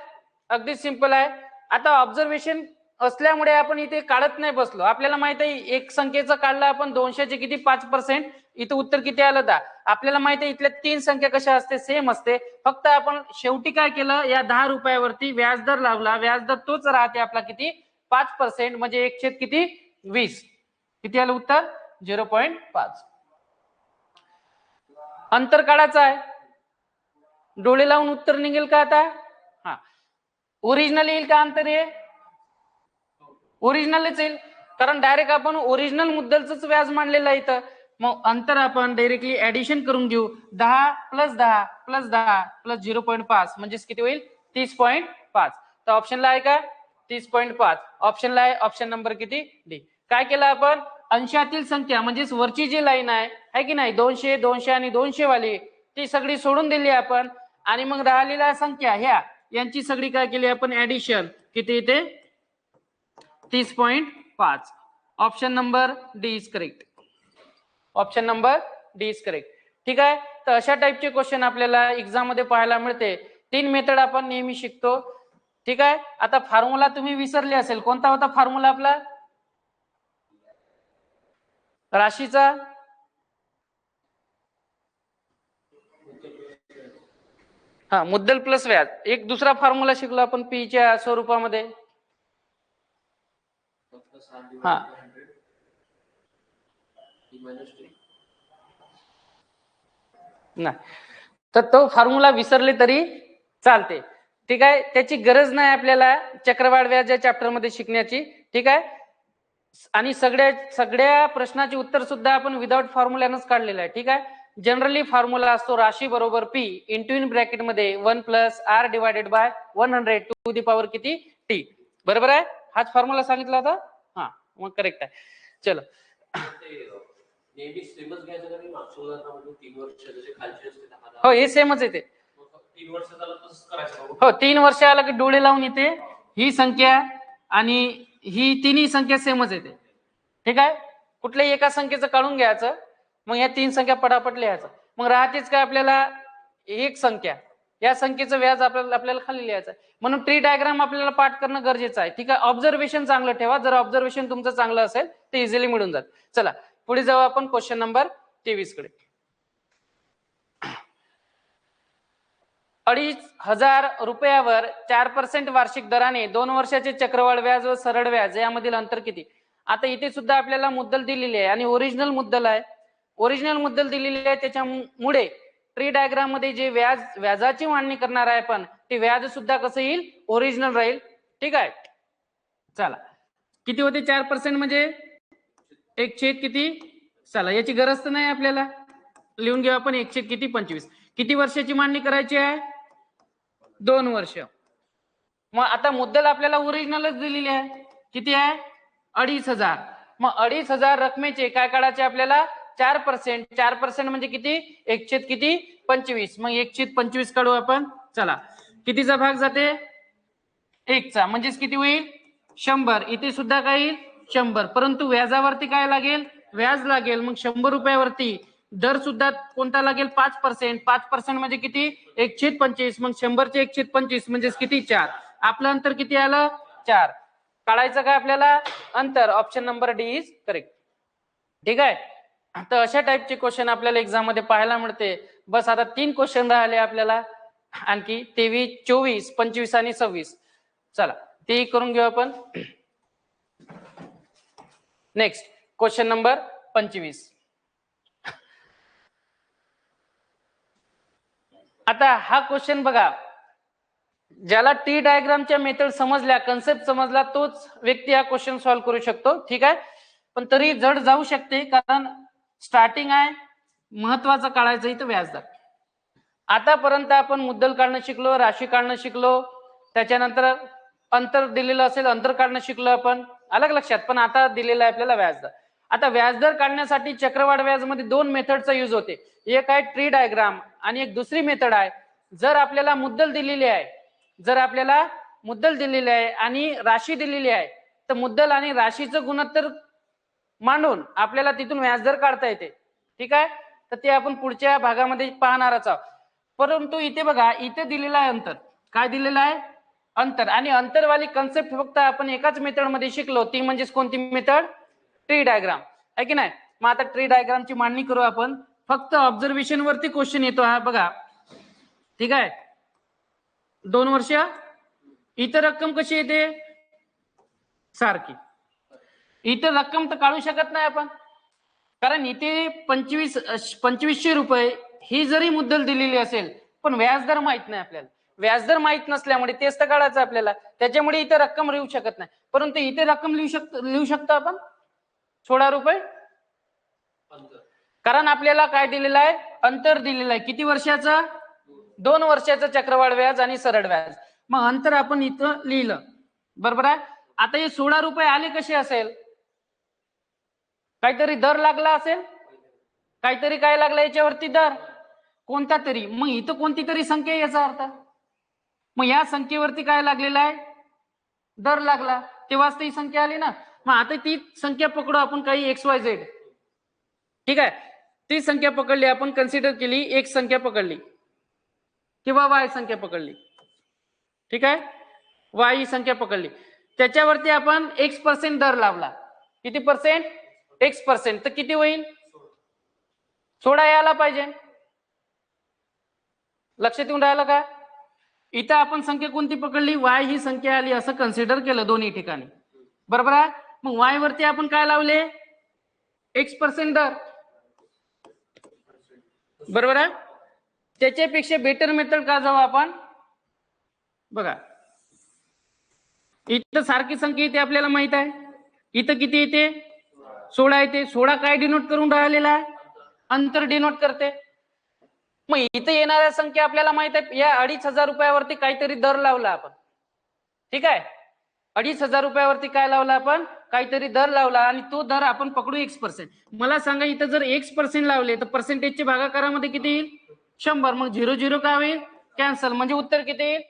अगदी सिंपल आहे. आता ऑब्झर्वेशन असल्यामुळे आपण इथे काढत नाही बसलो, आपल्याला माहित आहे एक संख्येचं काढलं आपण 200चे किती 5%, इथे उत्तर किती आलं 10. आपल्याला माहित आहे इथल्या 3 संख्या कशा असते सेम असते, फक्त आपण शेवटी काय केलं या 10 रुपयावरती व्याजदर लावला, व्याजदर तोच राहते आपला किती 5%, म्हणजे 1/20 किती 20, किती आलं उत्तर 0.5. अंतर काढायचं आहे, डोळे लावून उत्तर निघेल का आता, हा ओरिजिनल येईल का अंतर, हे ओरिजिनलच येईल, कारण डायरेक्ट आपण ओरिजिनल मुद्दलच व्याज मांडलेलं आहे इथं. मग अंतर आपण डायरेक्टली ऍडिशन करून घेऊ, 10 + 10 + 10 + 0.5 म्हणजेच किती होईल 30.5. तर ऑप्शनला आहे का 30.5, ऑप्शनला आहे. ऑप्शन नंबर किती डी. काय केलं आपण अंशातील संख्या म्हणजेच वरची जी लाईन आहे की नाही 200 200 आणि 200 वाली ती सगळी सोडून दिली आपण, आणि मग राहिलेल्या संख्या ह्या यांची सगळी काय केली आपण ऍडिशन, किती येते 30.5. Option number D is correct. Option number D is correct. ठीक आहे, तर अशा टाइपचे क्वेश्चन आपल्याला एक्झाम मध्ये पाहायला मिळते. 3 मेथड आपण नेहमी शिकतो. ठीक आहे, आता फॉर्म्युला तुम्ही विसरले असेल, कोणता होता फॉर्म्युला आपला राशीचा, हा मुद्दल प्लस व्याज. एक दुसरा फॉर्म्युला शिकलो आपण पी च्या स्वरूपामध्ये, हा नाही, तर तो फॉर्म्युला विसरले तरी चालते. ठीक आहे, त्याची गरज नाही आपल्याला चक्रवाढ व्याज या चॅप्टर मध्ये शिकण्याची. ठीक आहे, आणि सगळ्या प्रश्नाचे उत्तर सुद्धा आपण विदाउट फॉर्म्युलानच काढलेलं आहे. ठीक आहे, जनरली फॉर्म्युला असतो राशी बरोबर पी इंटू इन ब्रॅकेट मध्ये 1 + r divided by 100 to the power किती टी. बरोबर आहे, हाच फॉर्म्युला सांगितला होता, हा मग करेक्ट आहे. चलो हो हे सेमच येते, 3 वर्ष आला की डोळे लावून येते ही संख्या आणि ही तिन्ही संख्या सेमच येते. ठीक आहे, कुठल्याही एका संख्येचं काढून घ्यायचं, मग या 3 संख्या पटापट लिहायचं. मग राहतेच काय आपल्याला एक संख्या, या संख्येचं व्याज आपल्याला खाली लिहायचं आहे. म्हणून ट्री डायग्राम आपल्याला पाठ करणं गरजेचं आहे. ठीक आहे, ऑब्झर्वेशन चांगलं ठेवा. जर ऑब्झर्वेशन तुमचं चांगलं असेल तर इझिली मिळून जात. चला पुढे जाऊ आपण क्वेश्चन नंबर 23 कडे. 2,500 रुपयावर 4% वार्षिक दराने 2 वर्षाचे चक्रवाढ व्याज व सरळ व्याज यामधील अंतर किती? आता इथे सुद्धा आपल्याला मुद्दल दिलेली आहे आणि ओरिजिनल मुद्दल आहे. ओरिजिनल मुद्दल दिलेली आहे, त्याच्यामुळे ट्री डायग्राम मध्ये जे व्याजाची मांडणी करणार आहे आपण, ते व्याज सुद्धा कसं येईल, ओरिजिनल राहील. ठीक आहे, चला किती होते 4% म्हणजे 1/, किती, चला याची गरज तर नाही आपल्याला, लिहून घेऊ आपण 1/, किती, 25. किती वर्षाची मांडणी करायची आहे, 2 वर्ष. मग आता मुद्दल आपल्याला ओरिजिनलच दिलेली आहे, किती आहे, 2,500. मग 2,500 रकमेचे काय काढायचे आपल्याला, 4%. 4% म्हणजे किती, 1/, किती, 25. मग 1/25 काढू आपण. चला कितीचा भाग जाते, 1चा, म्हणजेच किती होईल, 100. इथे सुद्धा काय येईल, 100. परंतु व्याजावरती काय लागेल, व्याज लागेल. मग 100 रुपयावरती दर सुद्धा कोणता लागेल, 5%. 5% म्हणजे किती, 1/25. मग 100चे 1/25 म्हणजे किती, 4. आपलं अंतर किती आलं, 4. काढायचं काय आपल्याला अंतर, option number D is correct. ठीक आहे, तर अशा टाईपचे क्वेश्चन आपल्याला एक्झाम मध्ये पाहायला मिळते. बस आता 3 क्वेश्चन राहिले आपल्याला आणखी, 23, 24, 25 आणि 26. चला ते करून घेऊ आपण. Next question number 25. आता हा क्वेश्चन बघा, ज्याला टी डायग्रामच्या मेथड समजल्या, कन्सेप्ट समजला, तोच व्यक्ती हा क्वेश्चन सॉल्व्ह करू शकतो. ठीक आहे, पण तरी जड जाऊ शकते, कारण स्टार्टिंग आहे, महत्वाचं काढायचं इथं व्याजदर. आतापर्यंत आपण मुद्दल काढणं शिकलो, राशी काढणं शिकलो, त्याच्यानंतर अंतर दिलेलं असेल अंतर काढणं शिकलो आपण, अलग लक्षात. पण आता दिलेलं आहे आपल्याला व्याजदर. आता व्याजदर काढण्यासाठी चक्रवाढ व्याज मध्ये 2 मेथडचा यूज होते. एक आहे ट्री डायग्राम आणि एक दुसरी मेथड आहे, जर आपल्याला मुद्दल दिलेली आहे, जर आपल्याला मुद्दल दिलेली आहे आणि राशी दिलेली आहे, तर मुद्दल आणि राशीचं गुणोत्तर मांडून आपल्याला तिथून व्याजदर काढता येते. ठीक आहे, तर ते आपण पुढच्या भागामध्ये पाहणारच आहोत. परंतु इथे बघा, इथे दिलेलं आहे अंतर. काय दिलेलं आहे, अंतर. आणि अंतरवाली कन्सेप्ट फक्त आपण एकाच मेथड मध्ये शिकलो, ती म्हणजे कोणती मेथड, ट्री डायग्राम, आहे की नाही. मग आता ट्री डायग्रामची मांडणी करू आपण. फक्त ऑब्झर्वेशन वरती क्वेश्चन येतो हा बघा. ठीक आहे, 2 वर्ष. इतर रक्कम कशी येते, सारखी. इतर रक्कम तर काढू शकत नाही आपण, कारण इथे 2500 रुपये ही जरी मुद्दल दिलेली असेल, पण व्याजदर माहित नाही आपल्याला. व्याजदर माहित नसल्यामुळे तेच तर काढायचं आपल्याला, त्याच्यामुळे इथे रक्कम लिहू शकत नाही. परंतु इथे रक्कम लिहू शकतो आपण, 16 रुपये, कारण आपल्याला काय दिलेलं आहे, अंतर दिलेलं आहे. किती वर्षाचं, 2 वर्षाचं चक्रवाढ व्याज आणि सरळ व्याज. मग अंतर आपण इथं लिहिलं, बरोबर आहे. आता हे 16 रुपये आले कसे असेल, काहीतरी दर लागला असेल, काहीतरी काय लागला याच्यावरती दर, कोणता तरी. मग इथं कोणती तरी संख्या, याचा अर्थ मग या संख्येवरती काय लागलेला आहे, दर लागला, तेव्हाच ती संख्या आली ना. मग आता ती संख्या पकडू आपण, काही XYZ. ठीक आहे, ती संख्या पकडली आपण, कन्सिडर केली, एक संख्या पकडली किंवा Y संख्या पकडली. ठीक आहे, Y ही संख्या पकडली, त्याच्यावरती आपण X% दर लावला. किती पर्सेंट, X%. तर किती होईल, 16 यायला पाहिजे. लक्षात येऊन राहिलं का. इथं आपण संख्या कोणती पकडली, Y ही संख्या आली असं कन्सिडर केलं दोन्ही ठिकाणी, बरोबर आहे. मग Y वरती आपण काय लावले, X% दर, बरोबर आहे. त्याच्यापेक्षा बेटर मेथड का जाऊ आपण, बघा इथं सारखी संख्या येते आपल्याला माहित आहे, इथं किती येते, 16 येते. 16 काय डिनोट करून राहिलेला आहे, अंतर डिनोट करते. मग इथं येणाऱ्या संख्या आपल्याला माहित आहे, या 2,500 रुपयावरती काहीतरी दर लावला आपण. ठीक आहे, 2,500 रुपयावरती काय लावला आपण, काहीतरी दर लावला, आणि तो दर आपण पकडू X%. मला सांगा, इथं जर X% लावले तर पर्सेंटेजच्या भागाकारामध्ये किती येईल, 100. मग 0 0 काय होईल, कॅन्सल. म्हणजे उत्तर किती येईल,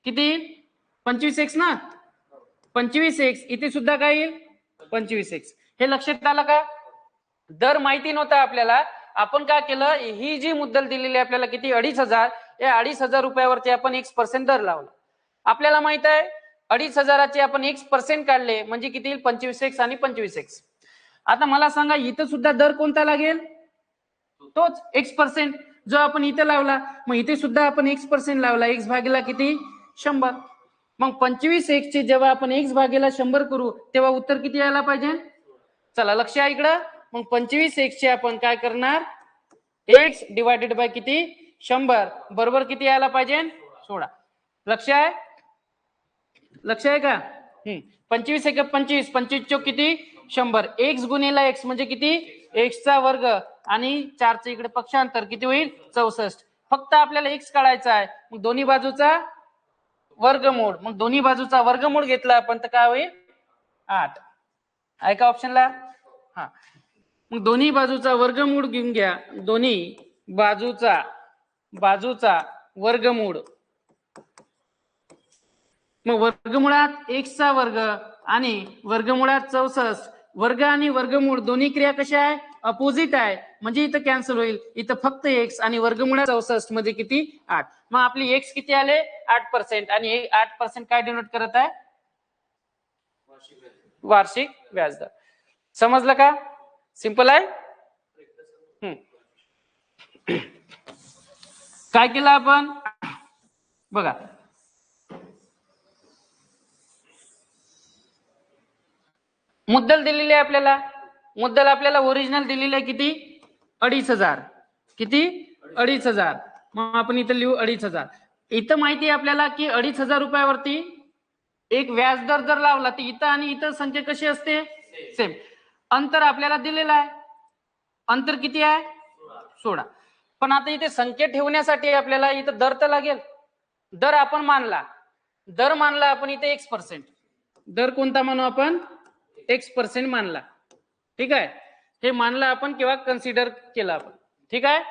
किती येईल, 25X ना, 25X. इथे सुद्धा काय येईल, 25X. हे लक्षात आलं का? दर माहिती नव्हता आपल्याला, आपण काय केलं, ही जी मुद्दल दिलेली आपल्याला किती 2,500, या 2,500 रुपयावरती आपण X% दर लावला. आपल्याला माहित आहे 2,500चे आपण X% काढले म्हणजे किती येईल, 25x आणि 25x. आता मला सांगा इथं सुद्धा दर कोणता लागेल, तोच X% जो आपण इथे लावला. मग इथे सुद्धा आपण X% लावला, x भागीला किती 100. मग 25x चे जेव्हा आपण x भागीला 100 करू तेव्हा उत्तर किती यायला पाहिजे. चला लक्ष आहे इकडं. मग 25x चे आपण काय करणार, x डिवायडेड बाय किती 100 बरोबर किती यायला पाहिजे 16. लक्ष आहे, लक्ष आहे का? 25 एक 25, 25 चोक किती 100, x गुणिला x म्हणजे किती x चा वर्ग आणि 4 चे इकडे पक्षांतर किती होईल 64. फक्त आपल्याला x काढायचा आहे. मग दोन्ही बाजूचा वर्गमूळ, मग दोन्ही बाजूचा वर्गमूळ घेतला आपण तर काय होईल 8. आहे का ऑप्शनला? हा, मग दोन्ही बाजूचा वर्गमूळ घेऊन घ्या. दोन्ही बाजूचा वर्गमूळ, मग वर्गमुळात x चा वर्ग आणि वर्गमुळात 64. वर्ग आणि वर्गमूळ दोन्ही क्रिया कशा आहे, अपोजिट आहे, म्हणजे इथं कॅन्सल होईल. इथं फक्त x आणि वर्गमुळात 64 मध्ये किती 8. मग आपली x किती आले 8% आणि हे 8% काय डिनोट करत आहे, वार्षिक व्याजदर. समजलं का? सिंपल आहे. काय केलं आपण बघा, मुद्दल दिलेली आहे आपल्याला. मुद्दल आपल्याला ओरिजिनल दिलेली आहे किती 2,500. किती 2,500. मग आपण इथं लिहू 2,500. इथं माहिती आहे आपल्याला की 2,500 रुपयावरती एक व्याजदर जर लावला तर इथं आणि इथं संख्या कशी असते सेम. अंतर आपल्याला दिलेलं आहे, अंतर किती आहे 16. पण आता इथे संख्या ठेवण्यासाठी आपल्याला इथं दर तर लागेल. दर आपण मानला, दर मानला आपण इथे X%. दर कोणता मानू आपण, X% मानला. ठीक आहे, हे मानलं आपण किंवा कन्सिडर केलं आपण. ठीक आहे,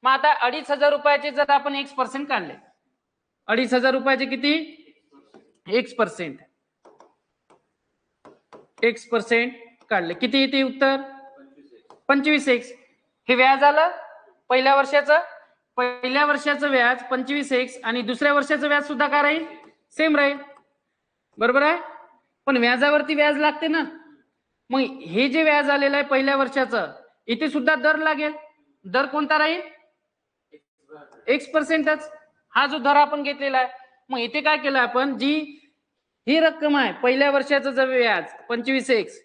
मग आता 2,500 रुपयाचे जर आपण X% काढले, 2,500 रुपयाचे किती X% काढले किती येते उत्तर 25x. हे व्याज आलं पहिल्या वर्षाचं, पहिल्या वर्षाचं व्याज 25x आणि दुसऱ्या वर्षाचं व्याज सुद्धा काय राहील सेम राहील. बरोबर आहे, पण व्याजावरती व्याज लागते ना. मग हे जे व्याज आलेलं आहे पहिल्या वर्षाचं इथे सुद्धा दर लागेल. दर कोणता राहील X%च, हा जो दर आपण घेतलेला आहे. मग इथे काय केलं आपण, जी ही रक्कम आहे पहिल्या वर्षाचं जे व्याज 25x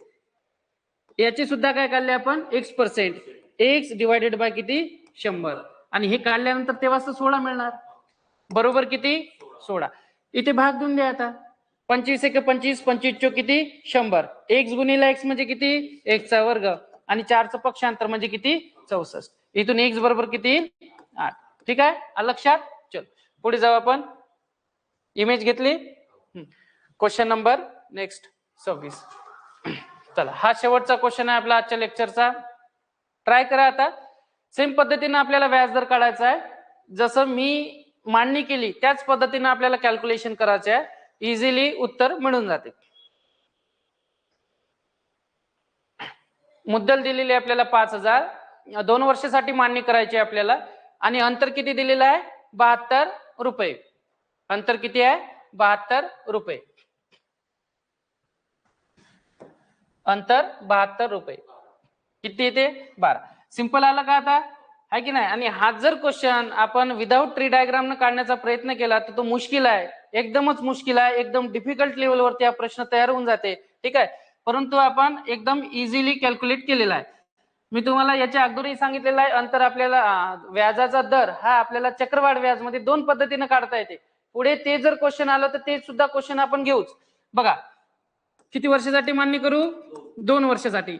याची सुद्धा काय काढले आपण X%, x डिवायडेड बाय किती 100 आणि हे काढल्यानंतर तेव्हाच 16 मिळणार. बरोबर किती 16. इथे भाग देऊन द्या आता. 25 एक 25, 25 चोक किती 100, x गुणिला x म्हणजे किती x चा वर्ग आणि 4 चं पक्षांतर म्हणजे किती 64. इथून x बरोबर किती 8. ठीक आहे लक्षात. चल पुढे जाऊ आपण. इमेज घेतली. Question number next 26. चला हा शेवटचा क्वेश्चन आहे आपला आजच्या लेक्चरचा. ट्राय करा आता. सेम पद्धतीने आपल्याला व्याजदर काढायचा आहे. जसं मी मांडणी केली त्याच पद्धतीने आपल्याला कॅल्क्युलेशन करायचं आहे. इझिली उत्तर मिळून जाते. मुद्दल दिलेली आपल्याला 5,000, 2 वर्षासाठी मांडणी करायची आपल्याला आणि अंतर किती दिलेलं आहे 72 रुपये. अंतर किती आहे 72 रुपये. अंतर 72 रुपये किती येते 12. सिंपल आलं का आता, आहे की नाही. आणि हा जर क्वेश्चन आपण विदाउट ट्री डायग्राम न काढण्याचा प्रयत्न केला तर तो मुश्किल आहे, एकदमच मुश्किल आहे. एकदम डिफिकल्ट लेवलवरती हा प्रश्न तयार होऊन जाते. ठीक आहे, परंतु आपण एकदम इझिली कॅल्क्युलेट केलेला आहे. मी तुम्हाला याच्या अगोदरही सांगितलेलं आहे, अंतर आपल्याला व्याजाचा दर हा आपल्याला चक्रवाढ व्याज मध्ये 2 पद्धतीने काढता येते. पुढे ते जर क्वेश्चन आलं तर ते सुद्धा क्वेश्चन आपण घेऊच. बघा किती वर्षासाठी मान्य करू 2 वर्षासाठी.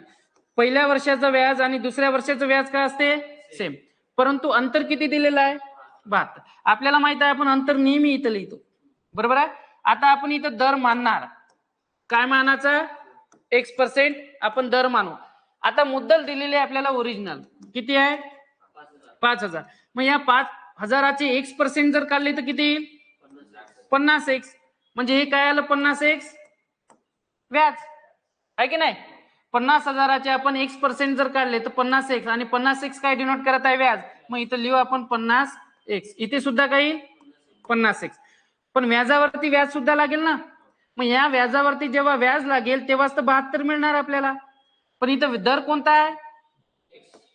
पहिल्या वर्षाचं व्याज आणि दुसऱ्या वर्षाचं व्याज काय असते सेम, परंतु अंतर किती दिलेलं आहे 72. आपल्याला माहित आहे आपण अंतर नेहमी इथं लिहितो. बरोबर आहे. आता आपण इथं दर मानणार, काय मानायचं X% आपण दर मानू. आता मुद्दल दिलेली आहे आपल्याला ओरिजिनल किती आहे 5,000. मग या 5,000चे X% जर काढले तर किती येईल 50x. म्हणजे हे काय आलं 50x व्याज, आहे की नाही. 50,000चे आपण x% जर काढले तर 50x आणि 50x काय डिनोट करत आहे व्याज, मग इथं लिहू आपण 50x, इथे सुद्धा काही 50x, पण व्याजावरती व्याज सुद्धा लागेल ना, मग या व्याजावरती जेव्हा व्याज लागेल तेव्हाच तर 72 मिळणार आपल्याला, पण इथं दर कोणता आहे,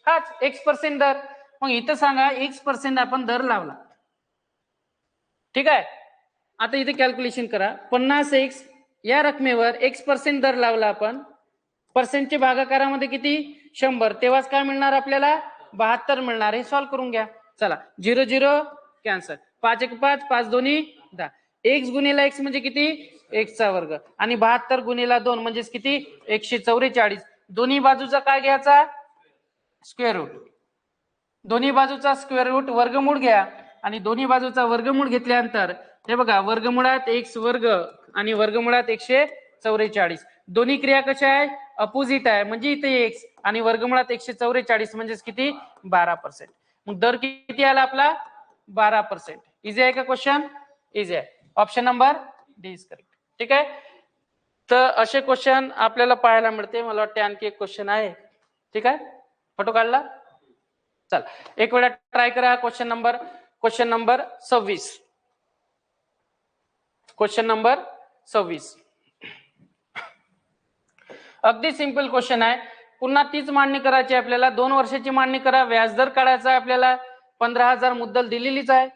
हाच x% दर, मग इथं सांगा x% आपण दर लावला, ठीक आहे. आता इथे कॅल्क्युलेशन करा, 50x या रकमेवर x% दर लावला आपण, पर्सेंटचे भागाकारामध्ये किती 100, तेव्हाच काय मिळणार आपल्याला 72 मिळणार, हे सॉल्व्ह करून घ्या. चला 0 0 कॅन्सल, 5 1 5, 5 2 10, x गुणिला x म्हणजे किती x चा वर्ग आणि 72 गुणिला 2 म्हणजे किती 144, दोन्ही बाजूचा काय घ्यायचा स्क्वेअर रूट, दोन्ही बाजूचा स्क्वेअर रूट वर्गमूळ घ्या आणि दोन्ही बाजूचा वर्गमूळ घेतल्यानंतर हे बघा वर्गमुळात x वर्ग आणि वर्गमुळात 144, दोन्ही क्रिया कशा आहे अपोजिट आहे, म्हणजे इथे x आणि वर्गमुळात 144 म्हणजे किती 12%, मग दर किती आला आपला 12%. इझी आहे का क्वेश्चन, इझी आहे, option number D is correct. ठीक आहे, तर असे क्वेश्चन आपल्याला पाहायला मिळते. मला वाटते आणखी एक क्वेश्चन आहे, ठीक आहे, फोटो काढला, चला एक वेळा ट्राय करा. क्वेश्चन नंबर 26, क्वेश्चन नंबर 26 अगदी सिंपल क्वेश्चन आहे. पुन्हा तीच मांडणी करायची आपल्याला, 2 वर्षाची मांडणी करा, व्याजदर काढायचा आहे आपल्याला, 15,000 मुद्दल दिलेलीच आहे.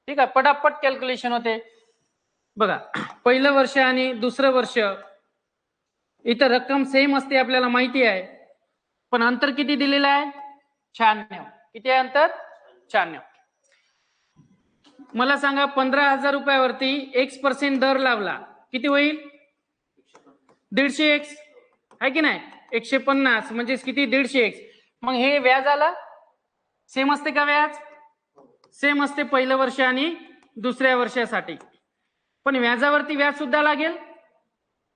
ठीक आहे, पटापट कॅल्क्युलेशन होते. बघा पहिलं वर्ष आणि दुसरं वर्ष इथं रक्कम सेम असते आपल्याला माहिती आहे, पण अंतर किती दिलेलं आहे 96. किती आहे अंतर 96. मला सांगा 15,000 रुपयावरती x% दर लावला किती होईल 150x आहे की नाही, 150 म्हणजे किती 150x, मग हे व्याज आला सेम असते का, व्याज सेम असते पहिलं वर्ष आणि दुसऱ्या वर्षासाठी, पण व्याजावरती व्याज सुद्धा लागेल,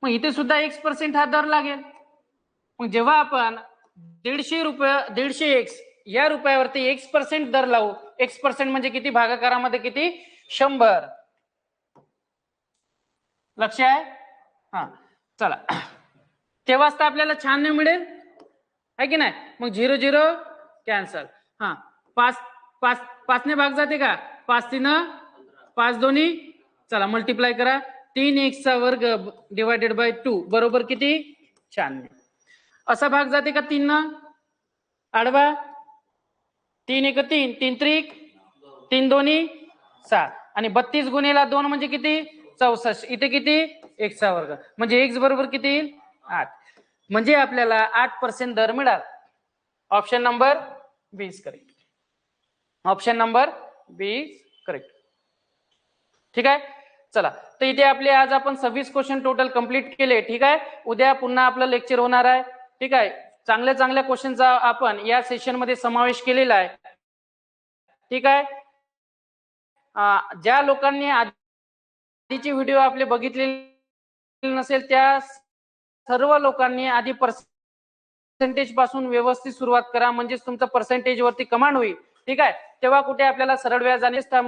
मग इथे सुद्धा x% हा दर लागेल. मग जेव्हा आपण 150 रुपये 150x या रुपयावरती x% दर लावू, x% म्हणजे किती भागाकारामध्ये किती 100, लक्ष आहे, हा चला तेव्हाच तर आपल्याला 96 मिळेल आहे की नाही, मग 0 0 कॅन्सल, हा 5 5 5 ने भाग जाते का, 5 3 5 2, चला मल्टिप्लाय करा, 3x चा वर्ग डिवायडेड बाय 2 बरोबर किती 96, असा भाग जाते का 3 न आडवा, 3 1 3 3 त्रिक 3 2 6 आणि 32 गुणिला 2 म्हणजे किती 64, इथे किती x चा वर्ग म्हणजे x बरोबर किती येईल 8, म्हणजे आपल्याला 8% दर मिळाला. Option number b is correct, option number b is correct. ठीक आहे, चला तर इथे आपले आज आपण 26 क्वेश्चन टोटल कंप्लीट केले. ठीक आहे, उद्या पुन्हा आपलं लेक्चर होणार आहे. ठीक आहे, चांगल्या चांगल्या क्वेश्चनचा आपण या सेशन मध्ये समावेश केलेला आहे. ठीक आहे, ज्या लोकांनी आधीचे व्हिडिओ आपले बघितले नसेल त्या सर्व लोकांनी आधी पर्सेंटेज पासून व्यवस्थित सुरुवात करा, म्हणजे तुमचं पर्सेंटेज वरती कमांड होईल. ठीक आहे, तेव्हा कुठे आपल्याला सरळ व्याज आणि